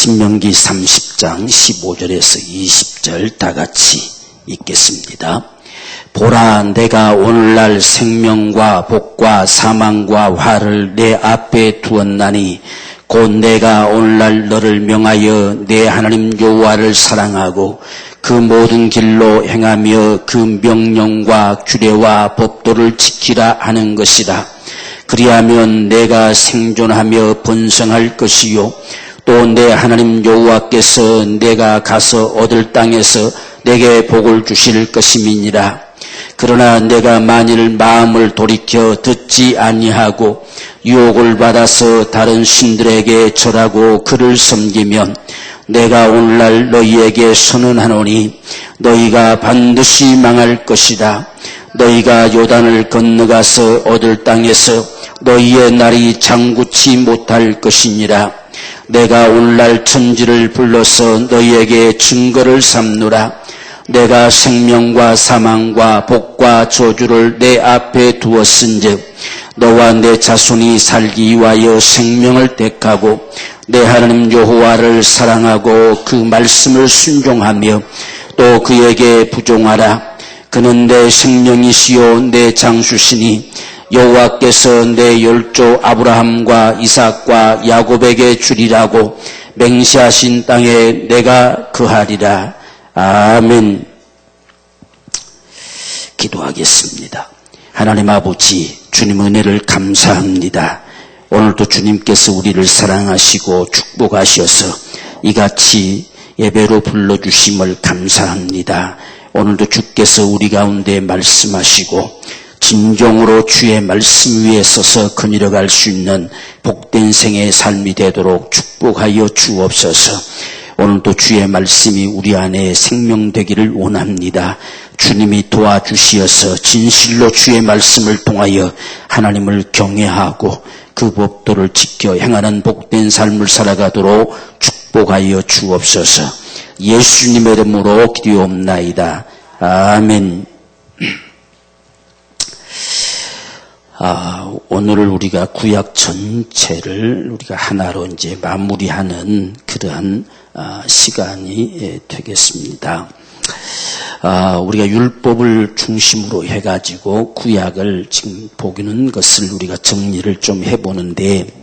신명기 30장 15절에서 20절 다 같이 읽겠습니다. 보라, 내가 오늘날 생명과 복과 사망과 화를 내 앞에 두었나니 곧 내가 오늘날 너를 명하여 내 하나님 여호와를 사랑하고 그 모든 길로 행하며 그 명령과 규례와 법도를 지키라 하는 것이라. 그리하면 내가 생존하며 번성할 것이요 또 내 하나님 여호와께서 내가 가서 얻을 땅에서 내게 복을 주실 것임이니라. 그러나 내가 만일 마음을 돌이켜 듣지 아니하고 유혹을 받아서 다른 신들에게 절하고 그를 섬기면 내가 오늘날 너희에게 선언하노니 너희가 반드시 망할 것이다. 너희가 요단을 건너가서 얻을 땅에서 너희의 날이 장구치 못할 것이니라. 내가 오늘날 천지를 불러서 너희에게 증거를 삼노라. 내가 생명과 사망과 복과 저주를 내 앞에 두었은즉 너와 내 자손이 살기 위하여 생명을 택하고 내 하나님 여호와를 사랑하고 그 말씀을 순종하며 또 그에게 부종하라. 그는 내 생명이시요 내 장수시니 여호와께서 내 열조 아브라함과 이삭과 야곱에게 주리라고 맹세하신 땅에 내가 거하리라. 아멘. 기도하겠습니다. 하나님 아버지, 주님 은혜를 감사합니다. 오늘도 주님께서 우리를 사랑하시고 축복하셔서 이같이 예배로 불러주심을 감사합니다. 오늘도 주께서 우리 가운데 말씀하시고 진정으로 주의 말씀 위에 서서 거닐어갈 수 있는 복된 생의 삶이 되도록 축복하여 주옵소서. 오늘도 주의 말씀이 우리 안에 생명되기를 원합니다. 주님이 도와주시어서 진실로 주의 말씀을 통하여 하나님을 경외하고 그 법도를 지켜 행하는 복된 삶을 살아가도록 축복하여 주옵소서. 예수님의 이름으로 기도옵나이다. 아멘. 오늘 우리가 구약 전체를 우리가 하나로 이제 마무리하는 그러한 시간이 되겠습니다. 우리가 율법을 중심으로 해가지고 구약을 지금 보기는 것을 우리가 정리를 좀 해보는데,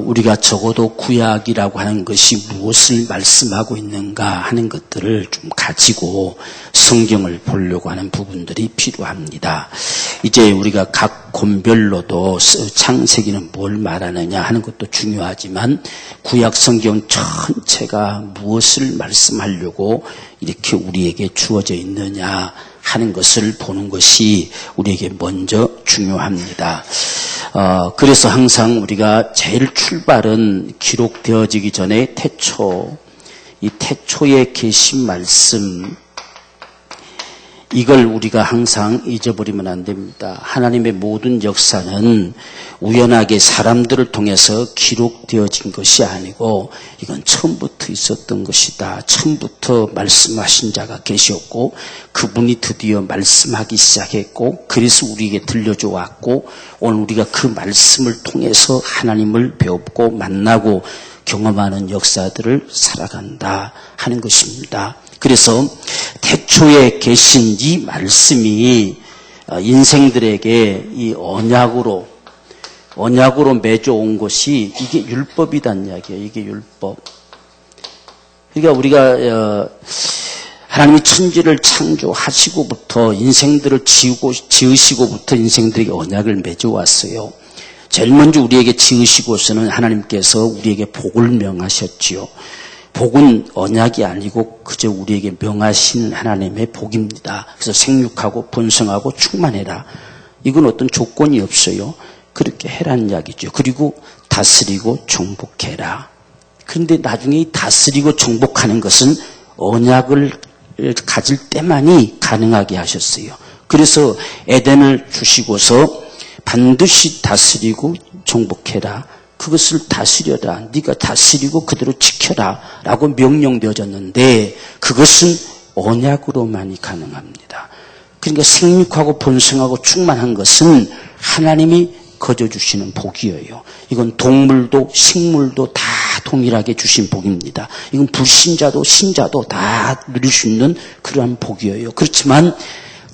우리가 적어도 구약이라고 하는 것이 무엇을 말씀하고 있는가 하는 것들을 좀 가지고 성경을 보려고 하는 부분들이 필요합니다. 이제 우리가 각 권별로도 창세기는 뭘 말하느냐 하는 것도 중요하지만 구약 성경 전체가 무엇을 말씀하려고 이렇게 우리에게 주어져 있느냐 하는 것을 보는 것이 우리에게 먼저 중요합니다. 그래서 항상 우리가 제일 출발은 기록되어지기 전에 태초, 이 태초에 계신 말씀, 이걸 우리가 항상 잊어버리면 안 됩니다. 하나님의 모든 역사는 우연하게 사람들을 통해서 기록되어진 것이 아니고 이건 처음부터 있었던 것이다. 처음부터 말씀하신 자가 계셨고 그분이 드디어 말씀하기 시작했고 그래서 우리에게 들려줘 왔고 오늘 우리가 그 말씀을 통해서 하나님을 배웠고 만나고 경험하는 역사들을 살아간다 하는 것입니다. 그래서 태초에 계신 이 말씀이 인생들에게 이 언약으로 맺어온 것이 이게 율법이란 이야기예요. 이게 율법. 그러니까 우리가 하나님이 천지를 창조하시고부터 인생들을 지으시고부터 인생들에게 언약을 맺어왔어요. 제일 먼저 우리에게 지으시고서는 하나님께서 우리에게 복을 명하셨지요. 복은 언약이 아니고 그저 우리에게 명하신 하나님의 복입니다. 그래서 생육하고 번성하고 충만해라. 이건 어떤 조건이 없어요. 그렇게 해라는 이야기죠. 그리고 다스리고 정복해라. 그런데 나중에 이 다스리고 정복하는 것은 언약을 가질 때만이 가능하게 하셨어요. 그래서 에덴을 주시고서 반드시 다스리고 정복해라. 그것을 다스려라. 네가 다스리고 그대로 지켜라. 라고 명령되어졌는데 그것은 언약으로만이 가능합니다. 그러니까 생육하고 번성하고 충만한 것은 하나님이 거저주시는 복이에요. 이건 동물도 식물도 다 동일하게 주신 복입니다. 이건 불신자도 신자도 다 누릴 수 있는 그러한 복이에요. 그렇지만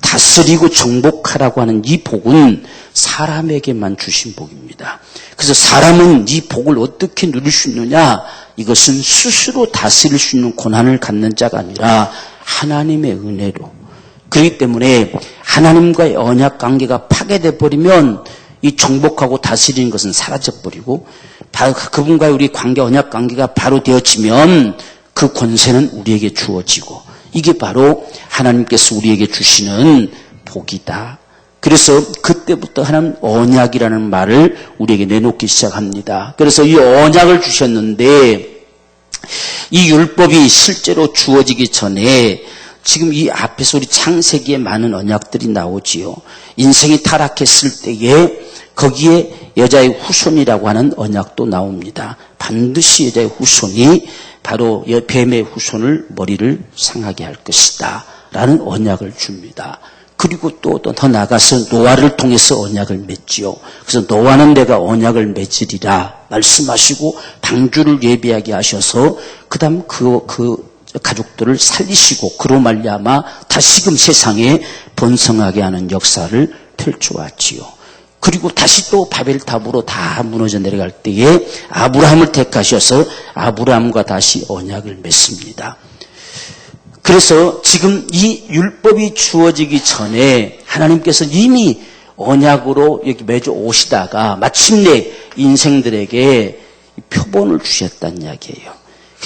다스리고 정복하라고 하는 이 복은 사람에게만 주신 복입니다. 그래서 사람은 이 복을 어떻게 누릴 수 있느냐? 이것은 스스로 다스릴 수 있는 권한을 갖는 자가 아니라 하나님의 은혜로. 그렇기 때문에 하나님과의 언약 관계가 파괴돼 버리면 이 정복하고 다스리는 것은 사라져 버리고 바로 그분과의 우리 관계 언약 관계가 바로 되어지면 그 권세는 우리에게 주어지고 이게 바로 하나님께서 우리에게 주시는 복이다. 그래서 그때부터 하나님 언약이라는 말을 우리에게 내놓기 시작합니다. 그래서 이 언약을 주셨는데 이 율법이 실제로 주어지기 전에 지금 이 앞에서 우리 창세기에 많은 언약들이 나오지요. 인생이 타락했을 때에 거기에 여자의 후손이라고 하는 언약도 나옵니다. 반드시 여자의 후손이 바로 뱀의 후손을 머리를 상하게 할 것이다 라는 언약을 줍니다. 그리고 또 더 나아가서 노아를 통해서 언약을 맺지요. 그래서 노아는 내가 언약을 맺으리라 말씀하시고 방주를 예비하게 하셔서 그다음 그 가족들을 살리시고 그로 말미암아 다시금 세상에 번성하게 하는 역사를 펼쳐왔지요. 그리고 다시 또 바벨탑으로 다 무너져 내려갈 때에 아브라함을 택하셔서 아브라함과 다시 언약을 맺습니다. 그래서 지금 이 율법이 주어지기 전에 하나님께서 이미 언약으로 여기 맺어 오시다가 마침내 인생들에게 표본을 주셨다는 이야기예요.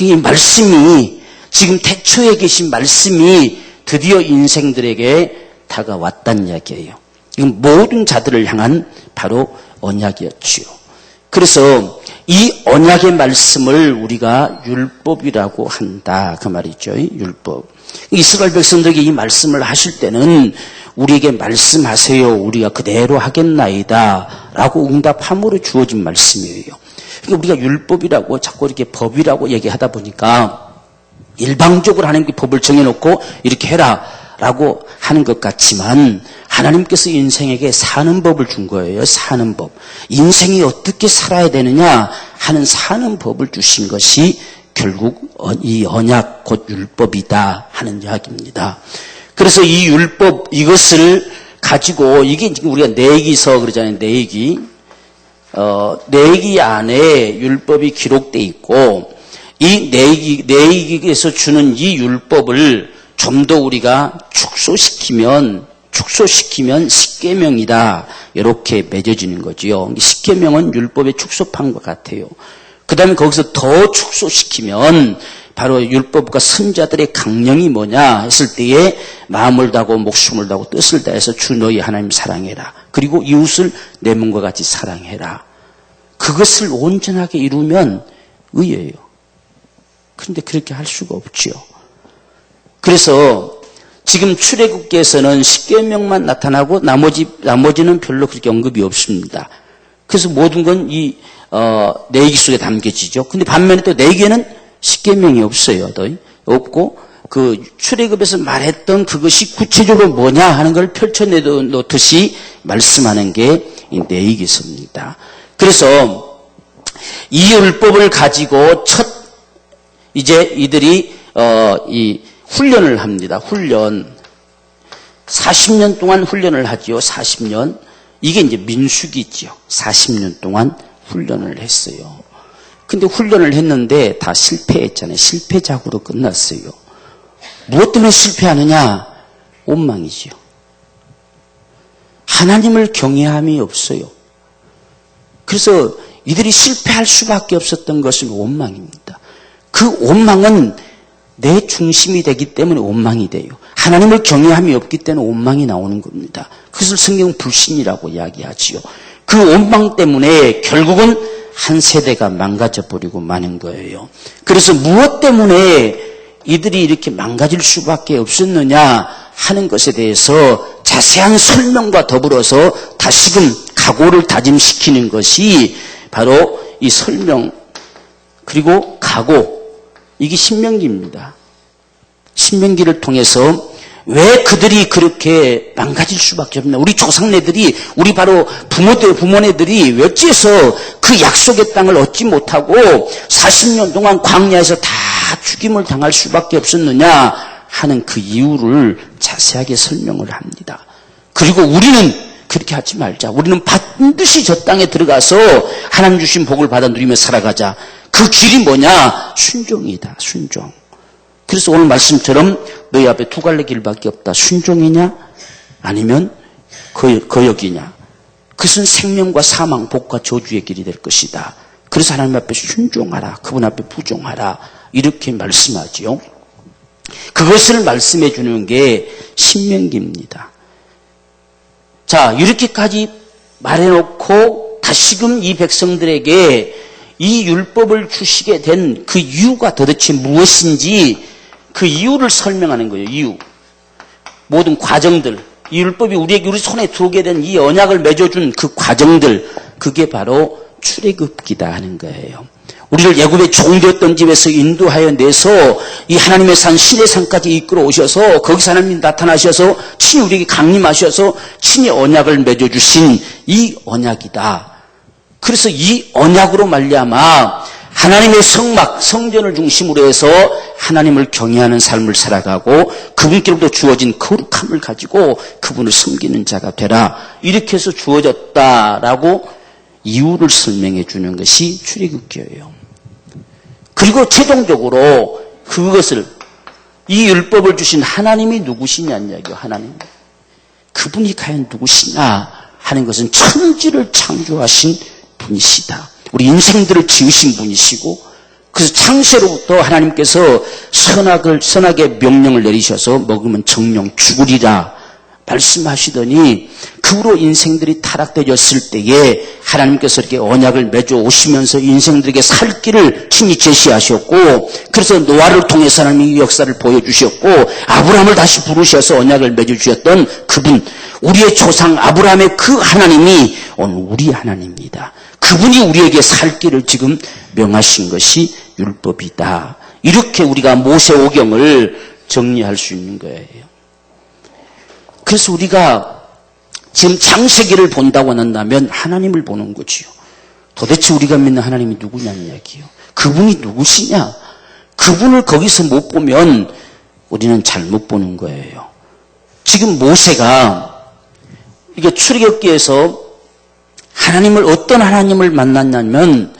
이 말씀이 지금 태초에 계신 말씀이 드디어 인생들에게 다가왔다는 이야기예요. 이건 모든 자들을 향한 바로 언약이었지요. 그래서 이 언약의 말씀을 우리가 율법이라고 한다. 그 말이죠. 율법. 이스라엘 백성들에게 이 말씀을 하실 때는 우리에게 말씀하세요. 우리가 그대로 하겠나이다. 라고 응답함으로 주어진 말씀이에요. 그러니까 우리가 율법이라고 자꾸 이렇게 법이라고 얘기하다 보니까 일방적으로 하나님께 법을 정해놓고 이렇게 해라. 라고 하는 것 같지만 하나님께서 인생에게 사는 법을 준 거예요. 사는 법. 인생이 어떻게 살아야 되느냐 하는 사는 법을 주신 것이 결국 이 언약 곧 율법이다 하는 이야기입니다. 그래서 이 율법 이것을 가지고 이게 지금 우리가 내기서 그러잖아요. 내기. 내기 안에 율법이 기록돼 있고 이 내기에서 주는 이 율법을 좀 더 우리가 축소시키면 십계명이다. 이렇게 맺어지는 거지요. 십계명은 율법의 축소판과 같아요. 그 다음에 거기서 더 축소시키면 바로 율법과 선자들의 강령이 뭐냐 했을 때에 마음을 다하고 목숨을 다하고 뜻을 다해서 주 너희 하나님 사랑해라. 그리고 이웃을 내 몸과 같이 사랑해라. 그것을 온전하게 이루면 의예요. 그런데 그렇게 할 수가 없지요. 그래서 지금 출애굽기에서는 십계명만 나타나고 나머지는 별로 그렇게 언급이 없습니다. 그래서 모든 건 이 내기 속에 담겨지죠. 근데 반면에 또 내기에는 십계명이 없어요. 없고 그 출애굽에서 말했던 그것이 구체적으로 뭐냐 하는 걸 펼쳐놓듯이 말씀하는 게 이 내기서입니다. 그래서 이 율법을 가지고 이제 이들이 이 훈련을 합니다. 훈련. 40년 동안 훈련을 하지요. 40년. 이게 이제 민수기지요. 40년 동안 훈련을 했어요. 근데 훈련을 했는데 다 실패했잖아요. 실패작으로 끝났어요. 무엇 때문에 실패하느냐? 원망이지요. 하나님을 경외함이 없어요. 그래서 이들이 실패할 수밖에 없었던 것은 원망입니다. 그 원망은 내 중심이 되기 때문에 원망이 돼요. 하나님을 경외함이 없기 때문에 원망이 나오는 겁니다. 그것을 성경은 불신이라고 이야기하지요. 그 원망 때문에 결국은 한 세대가 망가져 버리고 마는 거예요. 그래서 무엇 때문에 이들이 이렇게 망가질 수밖에 없었느냐 하는 것에 대해서 자세한 설명과 더불어서 다시금 각오를 다짐시키는 것이 바로 이 설명 그리고 각오 이게 신명기입니다. 신명기를 통해서 왜 그들이 그렇게 망가질 수밖에 없나? 우리 조상네들이, 우리 바로 부모네들이 어째서 그 약속의 땅을 얻지 못하고 40년 동안 광야에서 다 죽임을 당할 수밖에 없었느냐 하는 그 이유를 자세하게 설명을 합니다. 그리고 우리는 그렇게 하지 말자. 우리는 반드시 저 땅에 들어가서 하나님 주신 복을 받아 누리며 살아가자. 그 길이 뭐냐? 순종이다. 순종. 그래서 오늘 말씀처럼 너희 앞에 두 갈래 길밖에 없다. 순종이냐? 아니면 거역이냐? 그것은 생명과 사망, 복과 저주의 길이 될 것이다. 그래서 하나님 앞에 순종하라. 그분 앞에 부종하라. 이렇게 말씀하지요. 그것을 말씀해 주는 게 신명기입니다. 자, 이렇게까지 말해놓고 다시금 이 백성들에게 이 율법을 주시게 된 그 이유가 도대체 무엇인지 그 이유를 설명하는 거예요. 이유. 모든 과정들. 이 율법이 우리 손에 들어오게 된 이 언약을 맺어준 그 과정들. 그게 바로 출애굽기다 하는 거예요. 우리를 애굽의 종되었던 집에서 인도하여 내서 이 하나님의 산 신의 산까지 이끌어 오셔서 거기서 하나님이 나타나셔서 친히 우리에게 강림하셔서 친히 언약을 맺어주신 이 언약이다. 그래서 이 언약으로 말미암아 하나님의 성전을 중심으로 해서 하나님을 경외하는 삶을 살아가고 그분께로부터 주어진 거룩함을 가지고 그분을 섬기는 자가 되라. 이렇게 해서 주어졌다라고 이유를 설명해 주는 것이 출애굽기예요. 그리고 최종적으로 그것을 이 율법을 주신 하나님이 누구시냐는 이야기요. 하나님. 그분이 과연 누구시냐 하는 것은 천지를 창조하신 분이시다. 우리 인생들을 지으신 분이시고 그래서 창세로부터 하나님께서 선하게 명령을 내리셔서 먹으면 정령 죽으리라 말씀하시더니 그 후로 인생들이 타락되었을 때에 하나님께서 이렇게 언약을 맺어 오시면서 인생들에게 살 길을 친히 제시하셨고 그래서 노아를 통해서 하나님이 역사를 보여주셨고 아브라함을 다시 부르셔서 언약을 맺어주셨던 그분 우리의 조상 아브라함의 그 하나님이 오늘 우리 하나님입니다. 그분이 우리에게 살 길을 지금 명하신 것이 율법이다. 이렇게 우리가 모세오경을 정리할 수 있는 거예요. 그래서 우리가 지금 창세기를 본다고 한다면 하나님을 보는 거지요. 도대체 우리가 믿는 하나님이 누구냐는 이야기예요. 그분이 누구시냐? 그분을 거기서 못 보면 우리는 잘못 보는 거예요. 지금 모세가 이게 출애굽기에서 하나님을 어떤 하나님을 만났냐면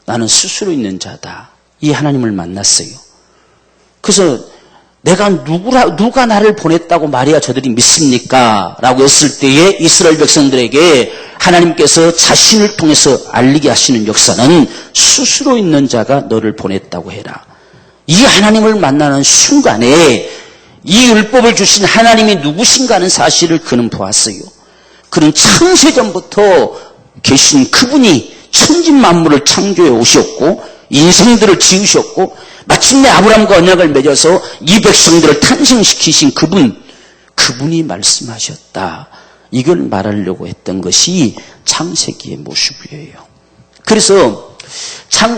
나는 스스로 있는 자다. 이 하나님을 만났어요. 그래서 내가 누가 나를 보냈다고 말해야 저들이 믿습니까? 라고 했을 때에 이스라엘 백성들에게 하나님께서 자신을 통해서 알리게 하시는 역사는 스스로 있는 자가 너를 보냈다고 해라. 이 하나님을 만나는 순간에 이 율법을 주신 하나님이 누구신가 하는 사실을 그는 보았어요. 그는 창세전부터 계신 그분이 천진만물을 창조해 오셨고 인생들을 지으셨고 마침내 아브라함과 언약을 맺어서 이 백성들을 탄생시키신 그분이 말씀하셨다. 이걸 말하려고 했던 것이 창세기의 모습이에요. 그래서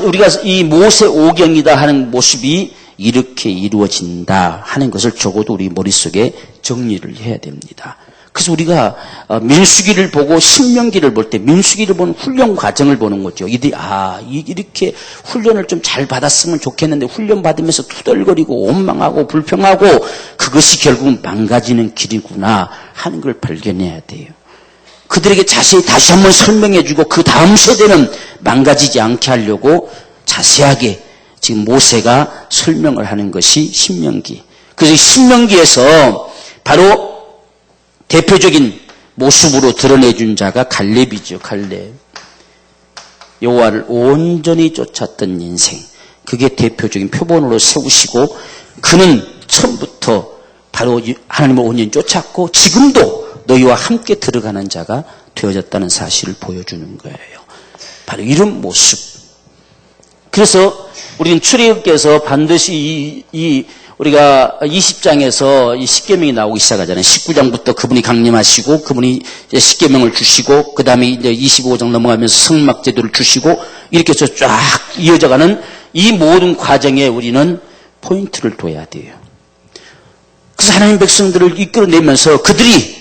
우리가 이 모세오경이다 하는 모습이 이렇게 이루어진다 하는 것을 적어도 우리 머릿속에 정리를 해야 됩니다. 그래서 우리가 민수기를 보고 신명기를 볼 때 민수기를 보는 훈련 과정을 보는 거죠. 이들이 이렇게 훈련을 좀 잘 받았으면 좋겠는데 훈련 받으면서 투덜거리고 원망하고 불평하고 그것이 결국은 망가지는 길이구나 하는 걸 발견해야 돼요. 그들에게 자세히 다시 한번 설명해주고 그 다음 세대는 망가지지 않게 하려고 자세하게 지금 모세가 설명을 하는 것이 신명기. 그래서 신명기에서 바로 대표적인 모습으로 드러내준 자가 갈렙이죠. 갈렙. 여호와를 온전히 쫓았던 인생. 그게 대표적인 표본으로 세우시고 그는 처음부터 바로 하나님을 온전히 쫓았고 지금도 너희와 함께 들어가는 자가 되어졌다는 사실을 보여주는 거예요. 바로 이런 모습. 그래서 우리는 출애굽기에서 반드시 우리가 20장에서 이 십계명이 나오기 시작하잖아요. 19장부터 그분이 강림하시고 그분이 이제 십계명을 주시고 그 다음에 이제 25장 넘어가면서 성막 제도를 주시고 이렇게 해서 쫙 이어져가는 이 모든 과정에 우리는 포인트를 둬야 돼요. 그래서 하나님 백성들을 이끌어내면서 그들이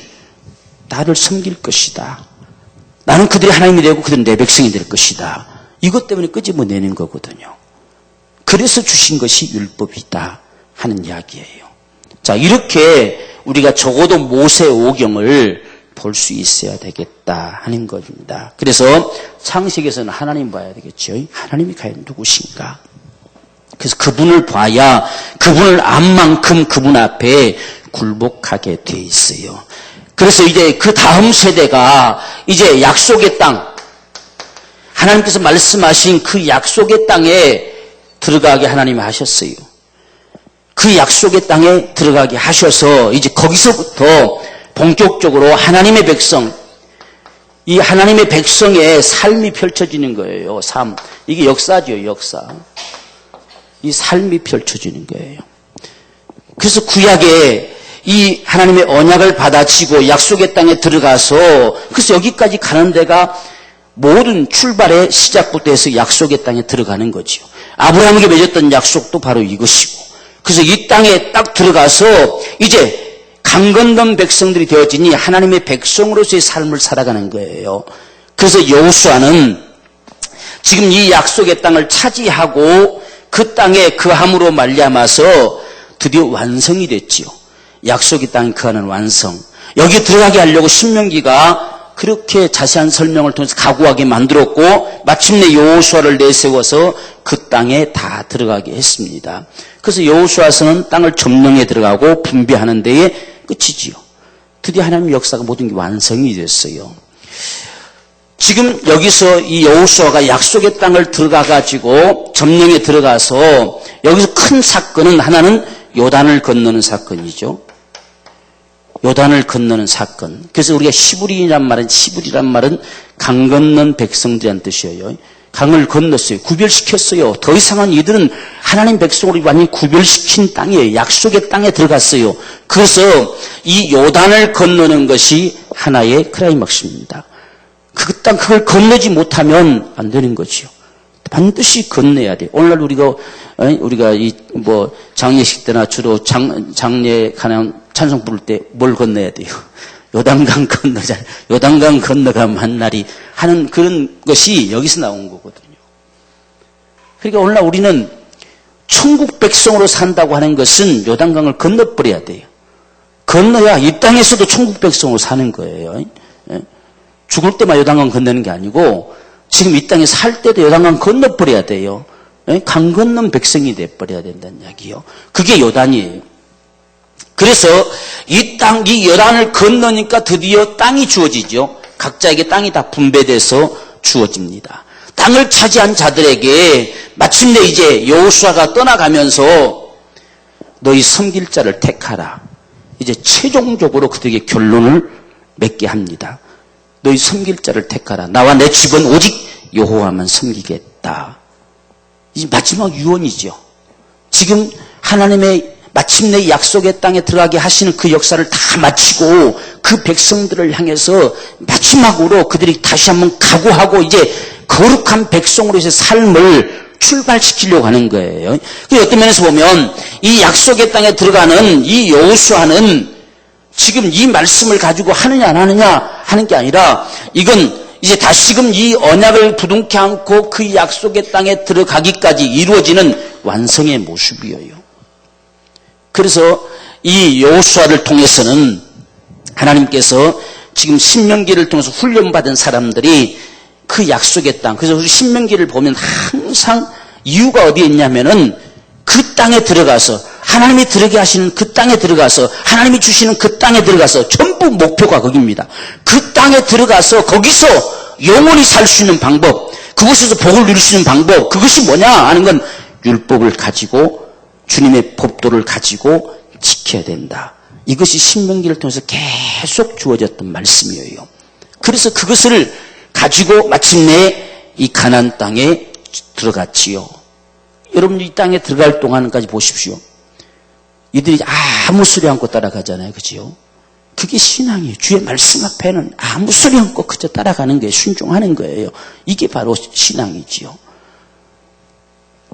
나를 섬길 것이다. 나는 그들이 하나님이 되고 그들은 내 백성이 될 것이다. 이것 때문에 끄집어내는 거거든요. 그래서 주신 것이 율법이다 하는 이야기예요. 자, 이렇게 우리가 적어도 모세 오경을 볼 수 있어야 되겠다 하는 겁니다. 그래서 창세기에서는 하나님 봐야 되겠죠. 하나님이 과연 누구신가? 그래서 그분을 봐야 그분을 안 만큼 그분 앞에 굴복하게 돼 있어요. 그래서 이제 그 다음 세대가 이제 약속의 땅, 하나님께서 말씀하신 그 약속의 땅에 들어가게 하나님이 하셨어요. 그 약속의 땅에 들어가게 하셔서 이제 거기서부터 본격적으로 하나님의 백성, 이 하나님의 백성의 삶이 펼쳐지는 거예요. 삶. 이게 역사죠, 역사. 이 삶이 펼쳐지는 거예요. 그래서 구약에 이 하나님의 언약을 받아치고 약속의 땅에 들어가서 그래서 여기까지 가는 데가 모든 출발의 시작부터 해서 약속의 땅에 들어가는 거죠. 아브라함에게 맺었던 약속도 바로 이것이고 그래서 이 땅에 딱 들어가서 이제 강 건넌 백성들이 되어지니 하나님의 백성으로서의 삶을 살아가는 거예요. 그래서 여호수아는 지금 이 약속의 땅을 차지하고 그 땅에 거함으로 말미암아서 드디어 완성이 됐지요. 약속의 땅에 거하는 완성. 여기 들어가게 하려고 신명기가 그렇게 자세한 설명을 통해서 각오하게 만들었고 마침내 여호수아를 내세워서 그 땅에 다 들어가게 했습니다. 그래서 여호수아서는 땅을 점령해 들어가고 분배하는 데에 끝이지요. 드디어 하나님의 역사가 모든 게 완성이 됐어요. 지금 여기서 이 여호수아가 약속의 땅을 들어가가지고 점령에 들어가서 여기서 큰 사건은 하나는 요단을 건너는 사건이죠. 요단을 건너는 사건. 그래서 우리가 시부리란 말은 강 건넌 백성들이란 뜻이에요. 강을 건넜어요. 구별시켰어요. 더 이상은 이들은 하나님 백성으로 완전히 구별시킨 땅이에요. 약속의 땅에 들어갔어요. 그래서 이 요단을 건너는 것이 하나의 클라이막스입니다. 그 땅, 그걸 건너지 못하면 안 되는 거죠. 반드시 건너야 돼요. 오늘날 우리가 장례식 때나 주로 장례 가는 찬송 부를 때 뭘 건너야 돼요? 요단강 건너자. 요단강 건너가면 한 날이 하는 그런 것이 여기서 나온 거거든요. 그러니까 오늘날 우리는 천국 백성으로 산다고 하는 것은 요단강을 건너버려야 돼요. 건너야 이 땅에서도 천국 백성으로 사는 거예요. 죽을 때만 요단강 건너는 게 아니고 지금 이 땅에 살 때도 요단강 건너버려야 돼요. 강 건넌 백성이 돼버려야 된다는 이야기요. 그게 요단이에요. 그래서 이 땅, 이 요단을 건너니까 드디어 땅이 주어지죠. 각자에게 땅이 다 분배돼서 주어집니다. 땅을 차지한 자들에게 마침내 이제 여호수아가 떠나가면서 너희 섬길 자를 택하라. 이제 최종적으로 그들에게 결론을 맺게 합니다. 너희 섬길 자를 택하라. 나와 내 집은 오직 여호와만 섬기겠다. 이제 마지막 유언이죠. 지금 하나님의 마침내 약속의 땅에 들어가게 하시는 그 역사를 다 마치고 그 백성들을 향해서 마지막으로 그들이 다시 한번 각오하고 이제 거룩한 백성으로서의 삶을 출발시키려고 하는 거예요. 어떤 면에서 보면 이 약속의 땅에 들어가는 이 여호수아는 지금 이 말씀을 가지고 하느냐 안 하느냐 하는 게 아니라 이건 이제 다시금 이 언약을 부둥켜 안고 그 약속의 땅에 들어가기까지 이루어지는 완성의 모습이에요. 그래서 이 여호수아를 통해서는 하나님께서 지금 신명기를 통해서 훈련받은 사람들이 그 약속의 땅, 그래서 우리 신명기를 보면 항상 이유가 어디에 있냐면은 그 땅에 들어가서 하나님이 들어게 하시는 그 땅에 들어가서 하나님이 주시는 그 땅에 들어가서 전부 목표가 거기입니다. 그 땅에 들어가서 거기서 영원히 살 수 있는 방법, 그곳에서 복을 누릴 수 있는 방법, 그것이 뭐냐 하는 건 율법을 가지고 주님의 법도를 가지고 지켜야 된다. 이것이 신명기를 통해서 계속 주어졌던 말씀이에요. 그래서 그것을 가지고 마침내 이 가나안 땅에 들어갔지요. 여러분 이 땅에 들어갈 동안까지 보십시오. 이들이 아무 소리 않고 따라가잖아요. 그죠? 그게 신앙이에요. 주의 말씀 앞에는 아무 소리 않고 그저 따라가는 거예요. 순종하는 거예요. 이게 바로 신앙이지요.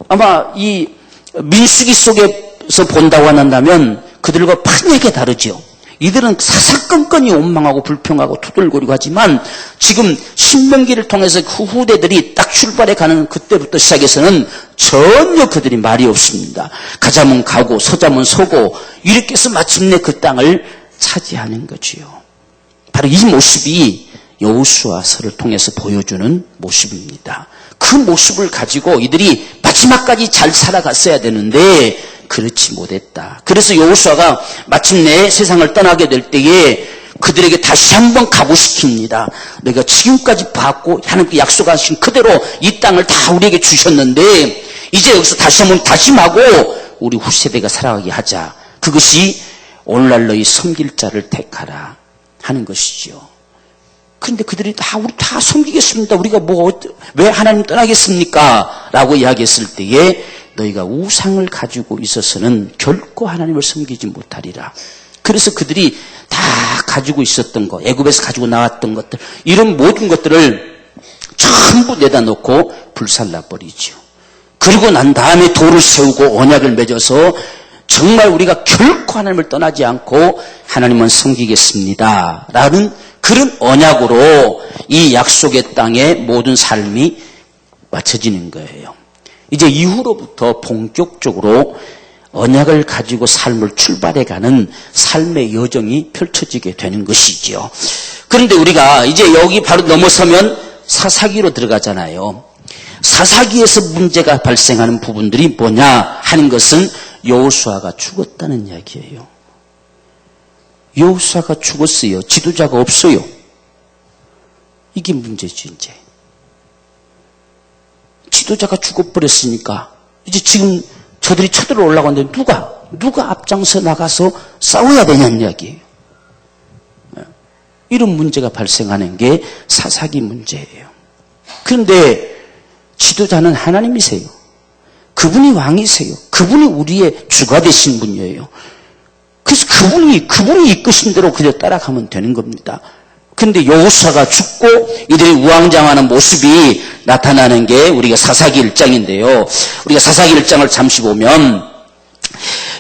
아마 이 민수기 속에서 본다고 한다면 그들과 판이하게 다르죠. 이들은 사사건건이 원망하고 불평하고 투덜거리고 하지만 지금 신명기를 통해서 그 후대들이 딱 출발해 가는 그때부터 시작해서는 전혀 그들이 말이 없습니다. 가자면 가고 서자면 서고 이렇게 해서 마침내 그 땅을 차지하는 거지요. 바로 이 모습이 여호수아서를 통해서 보여주는 모습입니다. 그 모습을 가지고 이들이 마지막까지 잘 살아갔어야 되는데 그렇지 못했다. 그래서 여호수아가 마침내 세상을 떠나게 될 때에 그들에게 다시 한번 각오시킵니다. 내가 지금까지 받고 하나님께 약속하신 그대로 이 땅을 다 우리에게 주셨는데 이제 여기서 다시 한번 다짐하고 우리 후세대가 살아가게 하자. 그것이 오늘날 너희 섬길 자를 택하라 하는 것이죠. 그런데 그들이 우리 다 섬기겠습니다. 우리가 왜 하나님 떠나겠습니까? 라고 이야기했을 때에 너희가 우상을 가지고 있어서는 결코 하나님을 섬기지 못하리라. 그래서 그들이 다 가지고 있었던 것, 애굽에서 가지고 나왔던 것들, 이런 모든 것들을 전부 내다 놓고 불살라 버리죠. 그리고 난 다음에 돌을 세우고 언약을 맺어서 정말 우리가 결코 하나님을 떠나지 않고 하나님은 섬기겠습니다. 라는 그런 언약으로 이 약속의 땅의 모든 삶이 맞춰지는 거예요. 이제 이후로부터 본격적으로 언약을 가지고 삶을 출발해가는 삶의 여정이 펼쳐지게 되는 것이지요. 그런데 우리가 이제 여기 바로 넘어서면 사사기로 들어가잖아요. 사사기에서 문제가 발생하는 부분들이 뭐냐 하는 것은 여호수아가 죽었다는 이야기예요. 여호수아가 죽었어요. 지도자가 없어요. 이게 문제죠, 이제. 지도자가 죽어버렸으니까 이제 지금 저들이 쳐들어 올라가는데 누가 앞장서 나가서 싸워야 되냐는 이야기예요. 이런 문제가 발생하는 게 사사기 문제예요. 그런데 지도자는 하나님이세요. 그분이 왕이세요. 그분이 우리의 주가 되신 분이에요. 그래서 그분이 이끄신 대로 그저 따라가면 되는 겁니다. 그런데 여호수아가 죽고 이들이 우왕좌왕하는 모습이 나타나는 게 우리가 사사기 1장인데요. 우리가 사사기 1장을 잠시 보면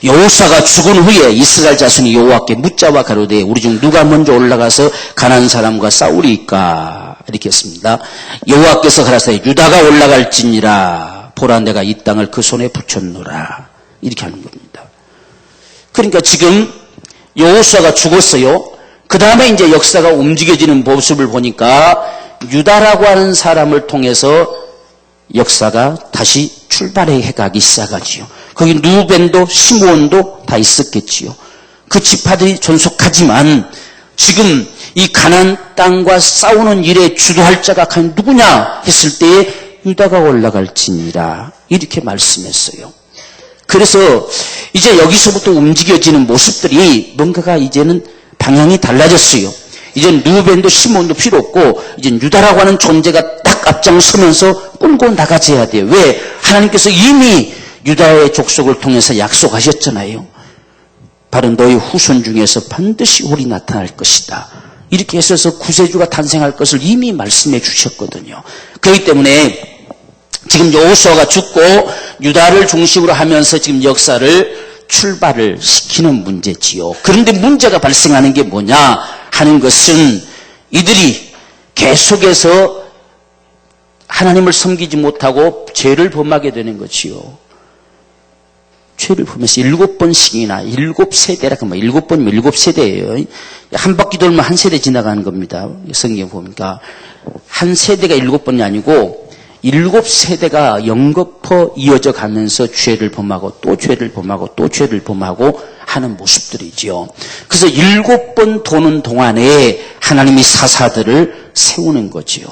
여호수아가 죽은 후에 이스라엘 자손이 여호와께 묻자와 가로되 우리 중 누가 먼저 올라가서 가나안 사람과 싸우리까 이렇게 했습니다. 여호와께서 가라사대 유다가 올라갈지니라 보라 내가 이 땅을 그 손에 붙였노라 이렇게 하는 겁니다. 그러니까 지금 여호수아가 죽었어요. 그 다음에 이제 역사가 움직여지는 모습을 보니까 유다라고 하는 사람을 통해서 역사가 다시 출발해 가기 시작하지요. 거기 누벤도 시므온도 다 있었겠지요. 그 지파들이 존속하지만 지금 이 가나안 땅과 싸우는 일에 주도할 자가 과연 누구냐 했을 때에 유다가 올라갈지니라 이렇게 말씀했어요. 그래서 이제 여기서부터 움직여지는 모습들이 뭔가가 이제는 방향이 달라졌어요. 이제 누벤도 시몬도 필요 없고 이제 유다라고 하는 존재가 딱 앞장서면서 끌고 나가줘야 돼요. 왜? 하나님께서 이미 유다의 족속을 통해서 약속하셨잖아요. 바로 너희 후손 중에서 반드시 홀이 나타날 것이다. 이렇게 해서 구세주가 탄생할 것을 이미 말씀해 주셨거든요. 그렇기 때문에 지금 여호수아가 죽고 유다를 중심으로 하면서 지금 역사를 출발을 시키는 문제지요. 그런데 문제가 발생하는 게 뭐냐 하는 것은 이들이 계속해서 하나님을 섬기지 못하고 죄를 범하게 되는 것이요. 죄를 범해서 7번씩이나 7세대라 그러면 7번이면 7세대예요. 한 바퀴 돌면 한 세대 지나가는 겁니다. 성경 보니까 한 세대가 7번이 아니고 7세대가 연거푸 이어져 가면서 죄를 범하고 또 죄를 범하고 또 죄를 범하고 하는 모습들이지요. 그래서 7번 도는 동안에 하나님이 사사들을 세우는 거지요.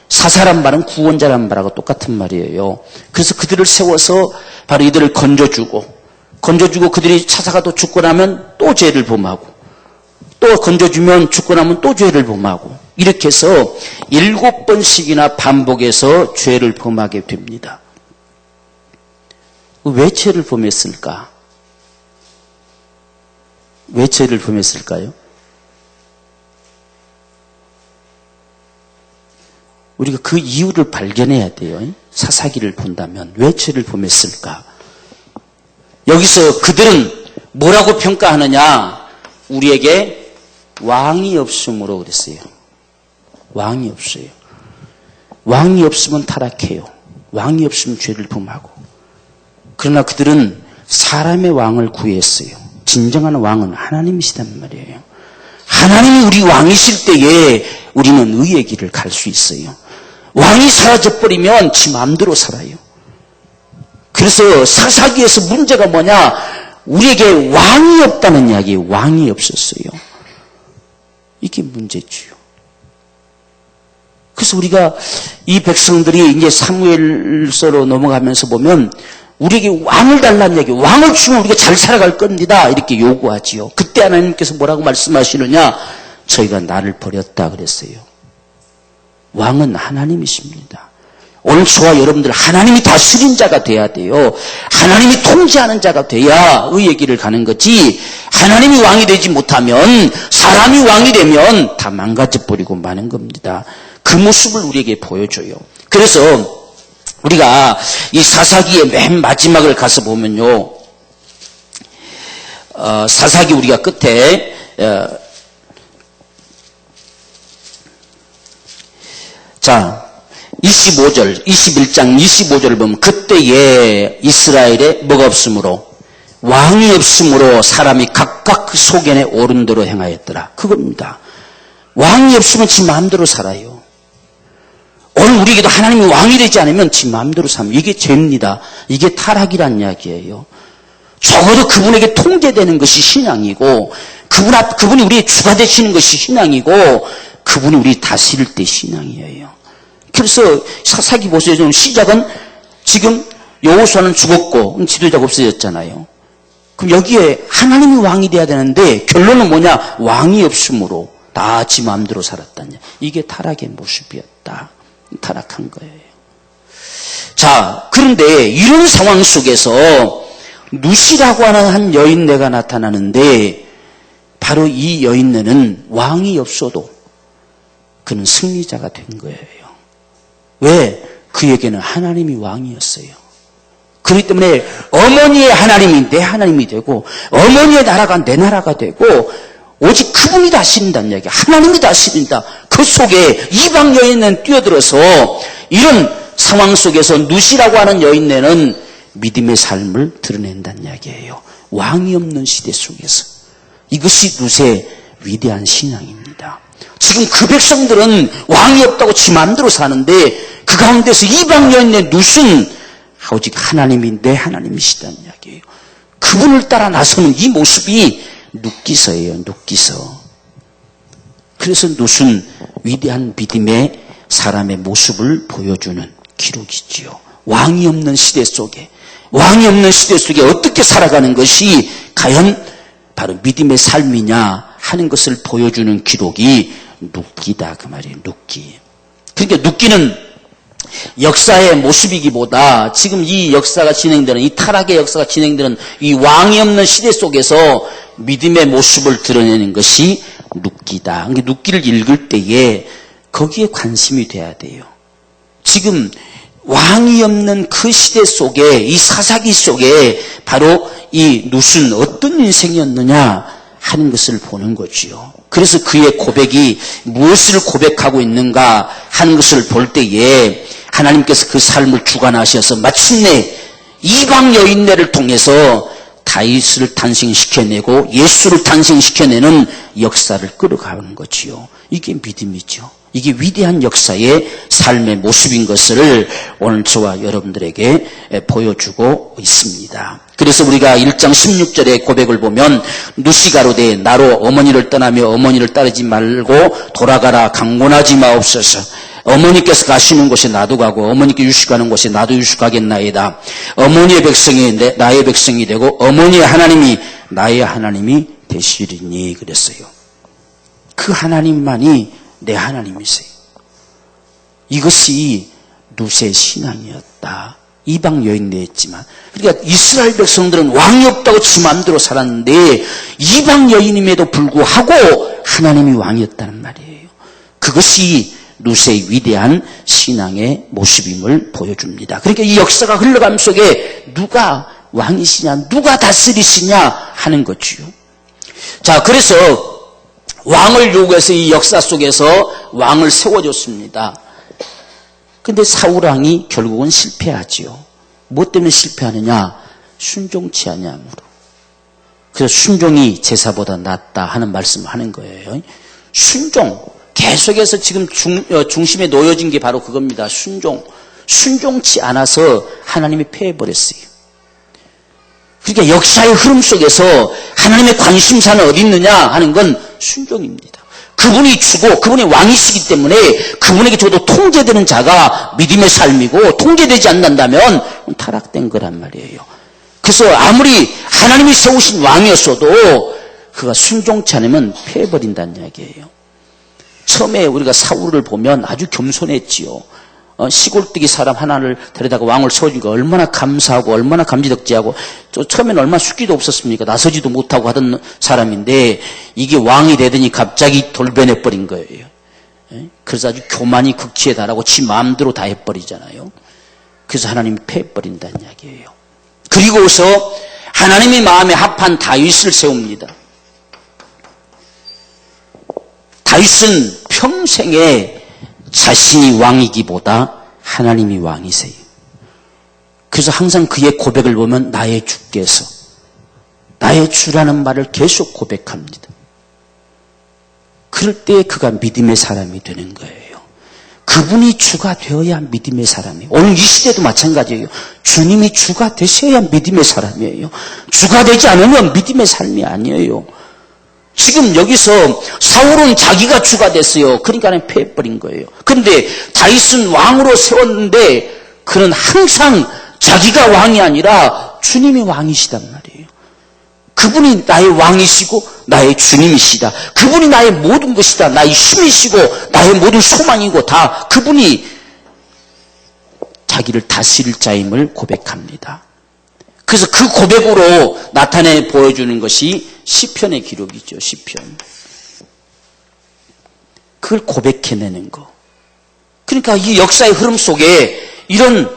사사란 말은 구원자란 말하고 똑같은 말이에요. 그래서 그들을 세워서 바로 이들을 건져주고 그들이 사사가 또 죽고 나면 또 죄를 범하고 또 건져주면 죽고 나면 또 죄를 범하고 이렇게 해서 7번씩이나 반복해서 죄를 범하게 됩니다. 왜 죄를 범했을까? 왜 죄를 범했을까요? 우리가 그 이유를 발견해야 돼요. 사사기를 본다면 왜 죄를 범했을까? 여기서 그들은 뭐라고 평가하느냐? 우리에게 왕이 없음으로 그랬어요. 왕이 없어요. 왕이 없으면 타락해요. 왕이 없으면 죄를 범하고. 그러나 그들은 사람의 왕을 구했어요. 진정한 왕은 하나님이시단 말이에요. 하나님이 우리 왕이실 때에 우리는 의의 길을 갈 수 있어요. 왕이 사라져버리면 지 마음대로 살아요. 그래서 사사기에서 문제가 뭐냐? 우리에게 왕이 없다는 이야기예요. 왕이 없었어요. 이게 문제지요. 그래서 우리가 이 백성들이 이제 사무엘서로 넘어가면서 보면 우리에게 왕을 달라는 이야기, 왕을 주면 우리가 잘 살아갈 겁니다. 이렇게 요구하지요. 그때 하나님께서 뭐라고 말씀하시느냐? 저희가 나를 버렸다 그랬어요. 왕은 하나님이십니다. 오늘 저와 여러분들 하나님이 다스린 자가 돼야 돼요. 하나님이 통제하는 자가 돼야 의의 길을 가는 거지, 하나님이 왕이 되지 못하면, 사람이 왕이 되면 다 망가져버리고 마는 겁니다. 그 모습을 우리에게 보여줘요. 그래서 우리가 이 사사기의 맨 마지막을 가서 보면요, 사사기 우리가 끝에 자 25절 21장 25절을 보면 그때에 이스라엘에 뭐가 없으므로, 왕이 없으므로 사람이 각각 그 소견에 오른 대로 행하였더라. 그겁니다. 왕이 없으면 지 마음대로 살아요. 오늘 우리에게도 하나님이 왕이 되지 않으면 지 마음대로 살면 이게 죄입니다. 이게 타락이란 이야기예요. 적어도 그분에게 통제되는 것이 신앙이고, 그분이 우리의 주가 되시는 것이 신앙이고, 그분이 우리 다스릴 때 신앙이에요. 그래서 사사기 보세요. 시작은 지금 여호수아는 죽었고 지도자가 없어졌잖아요. 그럼 여기에 하나님이 왕이 돼야 되는데 결론은 뭐냐? 왕이 없으므로 다 지 마음대로 살았다냐. 이게 타락의 모습이었다. 타락한 거예요. 자, 그런데 이런 상황 속에서 누시라고 하는 한 여인네가 나타나는데, 바로 이 여인네는 왕이 없어도 그는 승리자가 된 거예요. 왜? 그에게는 하나님이 왕이었어요. 그렇기 때문에 어머니의 하나님이 내 하나님이 되고, 어머니의 나라가 내 나라가 되고, 오직 그분이 다스린다는 이야기야. 하나님이 다스린다. 그 속에 이방 여인은 뛰어들어서 이런 상황 속에서 누시라고 하는 여인네는 믿음의 삶을 드러낸다는 이야기예요. 왕이 없는 시대 속에서. 이것이 누시의 위대한 신앙입니다. 지금 그 백성들은 왕이 없다고 지 마음대로 사는데, 그 가운데서 이방 여인의 누시는 오직 하나님이 내 하나님이시다는 이야기예요. 그분을 따라 나서는 이 모습이 눕기서예요. 눕기서. 그래서 누수는 위대한 믿음의 사람의 모습을 보여주는 기록이지요. 왕이 없는 시대 속에 어떻게 살아가는 것이 과연 바로 믿음의 삶이냐 하는 것을 보여주는 기록이 눕기다 그 말이에요. 눕기. 그러니까 눕기는 역사의 모습이기보다 지금 이 역사가 진행되는, 이 타락의 역사가 진행되는 이 왕이 없는 시대 속에서 믿음의 모습을 드러내는 것이 눕기다. 그러니까 눕기를 읽을 때에 거기에 관심이 돼야 돼요. 지금 왕이 없는 그 시대 속에, 이 사사기 속에 바로 이 룻은 어떤 인생이었느냐 하는 것을 보는 거지요. 그래서 그의 고백이 무엇을 고백하고 있는가 하는 것을 볼 때에 하나님께서 그 삶을 주관하셔서 마침내 이방 여인네를 통해서 다윗을 탄생시켜내고 예수를 탄생시켜내는 역사를 끌어가는 거지요. 이게 믿음이죠. 이게 위대한 역사의 삶의 모습인 것을 오늘 저와 여러분들에게 보여주고 있습니다. 그래서 우리가 1장 16절의 고백을 보면 누시 가로되 나로 어머니를 떠나며 어머니를 따르지 말고 돌아가라 강권하지 마옵소서. 어머니께서 가시는 곳에 나도 가고 어머니께 유식하는 곳에 나도 유식하겠나이다. 어머니의 백성이 나의 백성이 되고 어머니의 하나님이 나의 하나님이 되시리니 그랬어요. 그 하나님만이 내 하나님이세요. 이것이 룻의 신앙이었다. 이방 여인이었지만, 그러니까 이스라엘 백성들은 왕이 없다고 지 마음대로 살았는데 이방 여인임에도 불구하고 하나님이 왕이었다는 말이에요. 그것이 룻의 위대한 신앙의 모습임을 보여줍니다. 그러니까 이 역사가 흘러감 속에 누가 왕이시냐, 누가 다스리시냐 하는 거지요. 자, 그래서 왕을 요구해서 이 역사 속에서 왕을 세워줬습니다. 근데 사울왕이 결국은 실패하지요. 뭐 때문에 실패하느냐? 순종치 아니함으로. 그래서 순종이 제사보다 낫다 하는 말씀을 하는 거예요. 순종. 계속해서 지금 중심에 놓여진 게 바로 그겁니다. 순종. 순종치 않아서 하나님이 패해버렸어요. 그러니까 역사의 흐름 속에서 하나님의 관심사는 어디 있느냐 하는 건 순종입니다. 그분이 주고 그분이 왕이시기 때문에 그분에게 줘도 통제되는 자가 믿음의 삶이고 통제되지 않는다면 타락된 거란 말이에요. 그래서 아무리 하나님이 세우신 왕이었어도 그가 순종치 않으면 패해버린다는 이야기예요. 처음에 우리가 사울을 보면 아주 겸손했지요. 시골뜨기 사람 하나를 데려다가 왕을 세워주니까 얼마나 감사하고 얼마나 감지덕지하고 처음에는 얼마나 숙기도 없었습니까? 나서지도 못하고 하던 사람인데 이게 왕이 되더니 갑자기 돌변해버린 거예요. 그래서 아주 교만이 극치에 달하고 지 마음대로 다 해버리잖아요. 그래서 하나님이 패해버린다는 이야기예요. 그리고서 하나님의 마음에 합한 다윗을 세웁니다. 다윗은 평생에 자신이 왕이기보다 하나님이 왕이세요. 그래서 항상 그의 고백을 보면 나의 주께서, 나의 주라는 말을 계속 고백합니다. 그럴 때 그가 믿음의 사람이 되는 거예요. 그분이 주가 되어야 믿음의 사람이에요. 오늘 이 시대도 마찬가지예요. 주님이 주가 되셔야 믿음의 사람이에요. 주가 되지 않으면 믿음의 삶이 아니에요. 지금 여기서 사울은 자기가 주가 됐어요. 그러니까 패해버린 거예요. 그런데 다윗은 왕으로 세웠는데 그는 항상 자기가 왕이 아니라 주님이 왕이시단 말이에요. 그분이 나의 왕이시고 나의 주님이시다. 그분이 나의 모든 것이다. 나의 힘이시고 나의 모든 소망이고 다 그분이 자기를 다스릴 자임을 고백합니다. 그래서 그 고백으로 나타내 보여주는 것이 시편의 기록이죠. 시편. 그걸 고백해내는 거. 그러니까 이 역사의 흐름 속에 이런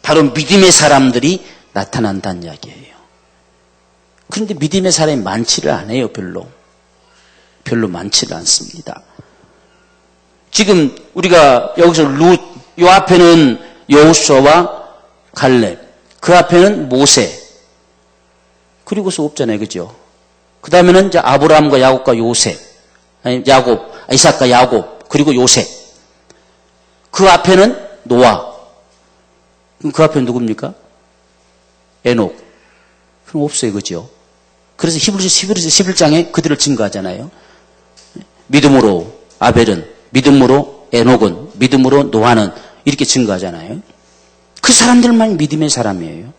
바로 믿음의 사람들이 나타난다는 이야기예요. 그런데 믿음의 사람이 많지를 않아요. 별로 많지를 않습니다. 지금 우리가 여기서 룻, 요 앞에는 여호수아와 갈렙, 그 앞에는 모세, 그리고서 없잖아요. 그죠? 그 다음에는 이제 아브라함과 야곱과 요셉, 이삭과 야곱, 그리고 요셉. 그 앞에는 노아. 그럼 그 앞에는 누굽니까? 에녹. 그럼 없어요. 그죠? 그래서 히브리서 11장에 그들을 증거하잖아요. 믿음으로 아벨은, 믿음으로 에녹은, 믿음으로 노아는 이렇게 증거하잖아요. 그 사람들만 믿음의 사람이에요.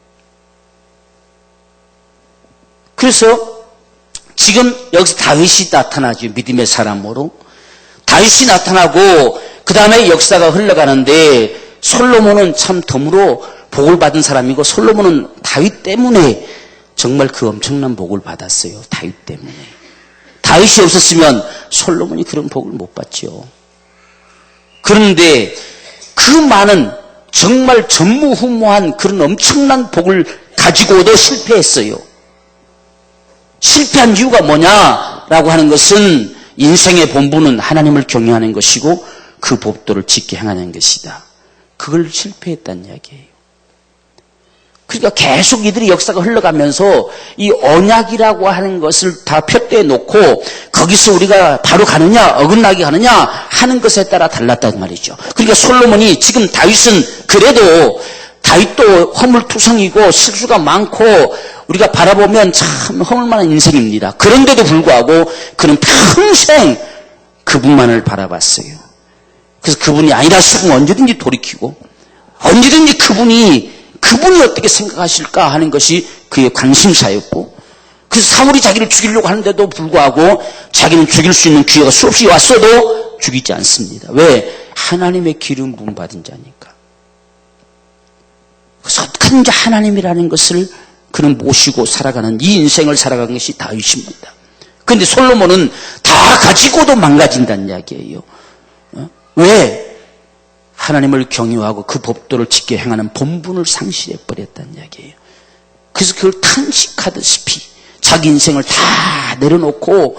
그래서 지금 여기서 다윗이 나타나죠. 믿음의 사람으로. 다윗이 나타나고 그 다음에 역사가 흘러가는데 솔로몬은 참 덤으로 복을 받은 사람이고 솔로몬은 다윗 때문에 정말 그 엄청난 복을 받았어요. 다윗 때문에. 다윗이 없었으면 솔로몬이 그런 복을 못 받죠. 그런데 그 많은 정말 전무후무한 그런 엄청난 복을 가지고도 실패했어요. 실패한 이유가 뭐냐라고 하는 것은 인생의 본분은 하나님을 경외하는 것이고 그 법도를 지켜 행하는 것이다. 그걸 실패했다는 이야기예요. 그러니까 계속 이들이 역사가 흘러가면서 이 언약이라고 하는 것을 다 표대에 놓고 거기서 우리가 바로 가느냐 어긋나게 가느냐 하는 것에 따라 달랐단 말이죠. 그러니까 솔로몬이 지금 다윗은 그래도 다윗도 허물투성이고 실수가 많고 우리가 바라보면 참 허물만한 인생입니다. 그런데도 불구하고 그는 평생 그분만을 바라봤어요. 그래서 그분이 아니라 싶으면 언제든지 돌이키고 언제든지 그분이 어떻게 생각하실까 하는 것이 그의 관심사였고 그래서 사울이 자기를 죽이려고 하는데도 불구하고 자기는 죽일 수 있는 기회가 수없이 왔어도 죽이지 않습니다. 왜? 하나님의 기름 부음 받은 자니까. 그래서 어떻게든지 하나님이라는 것을 그는 모시고 살아가는 이 인생을 살아가는 것이 다윗입니다. 그런데 솔로몬은 다 가지고도 망가진다는 이야기예요. 왜? 하나님을 경외하고 그 법도를 지켜 행하는 본분을 상실해버렸다는 이야기예요. 그래서 그걸 탄식하듯이 자기 인생을 다 내려놓고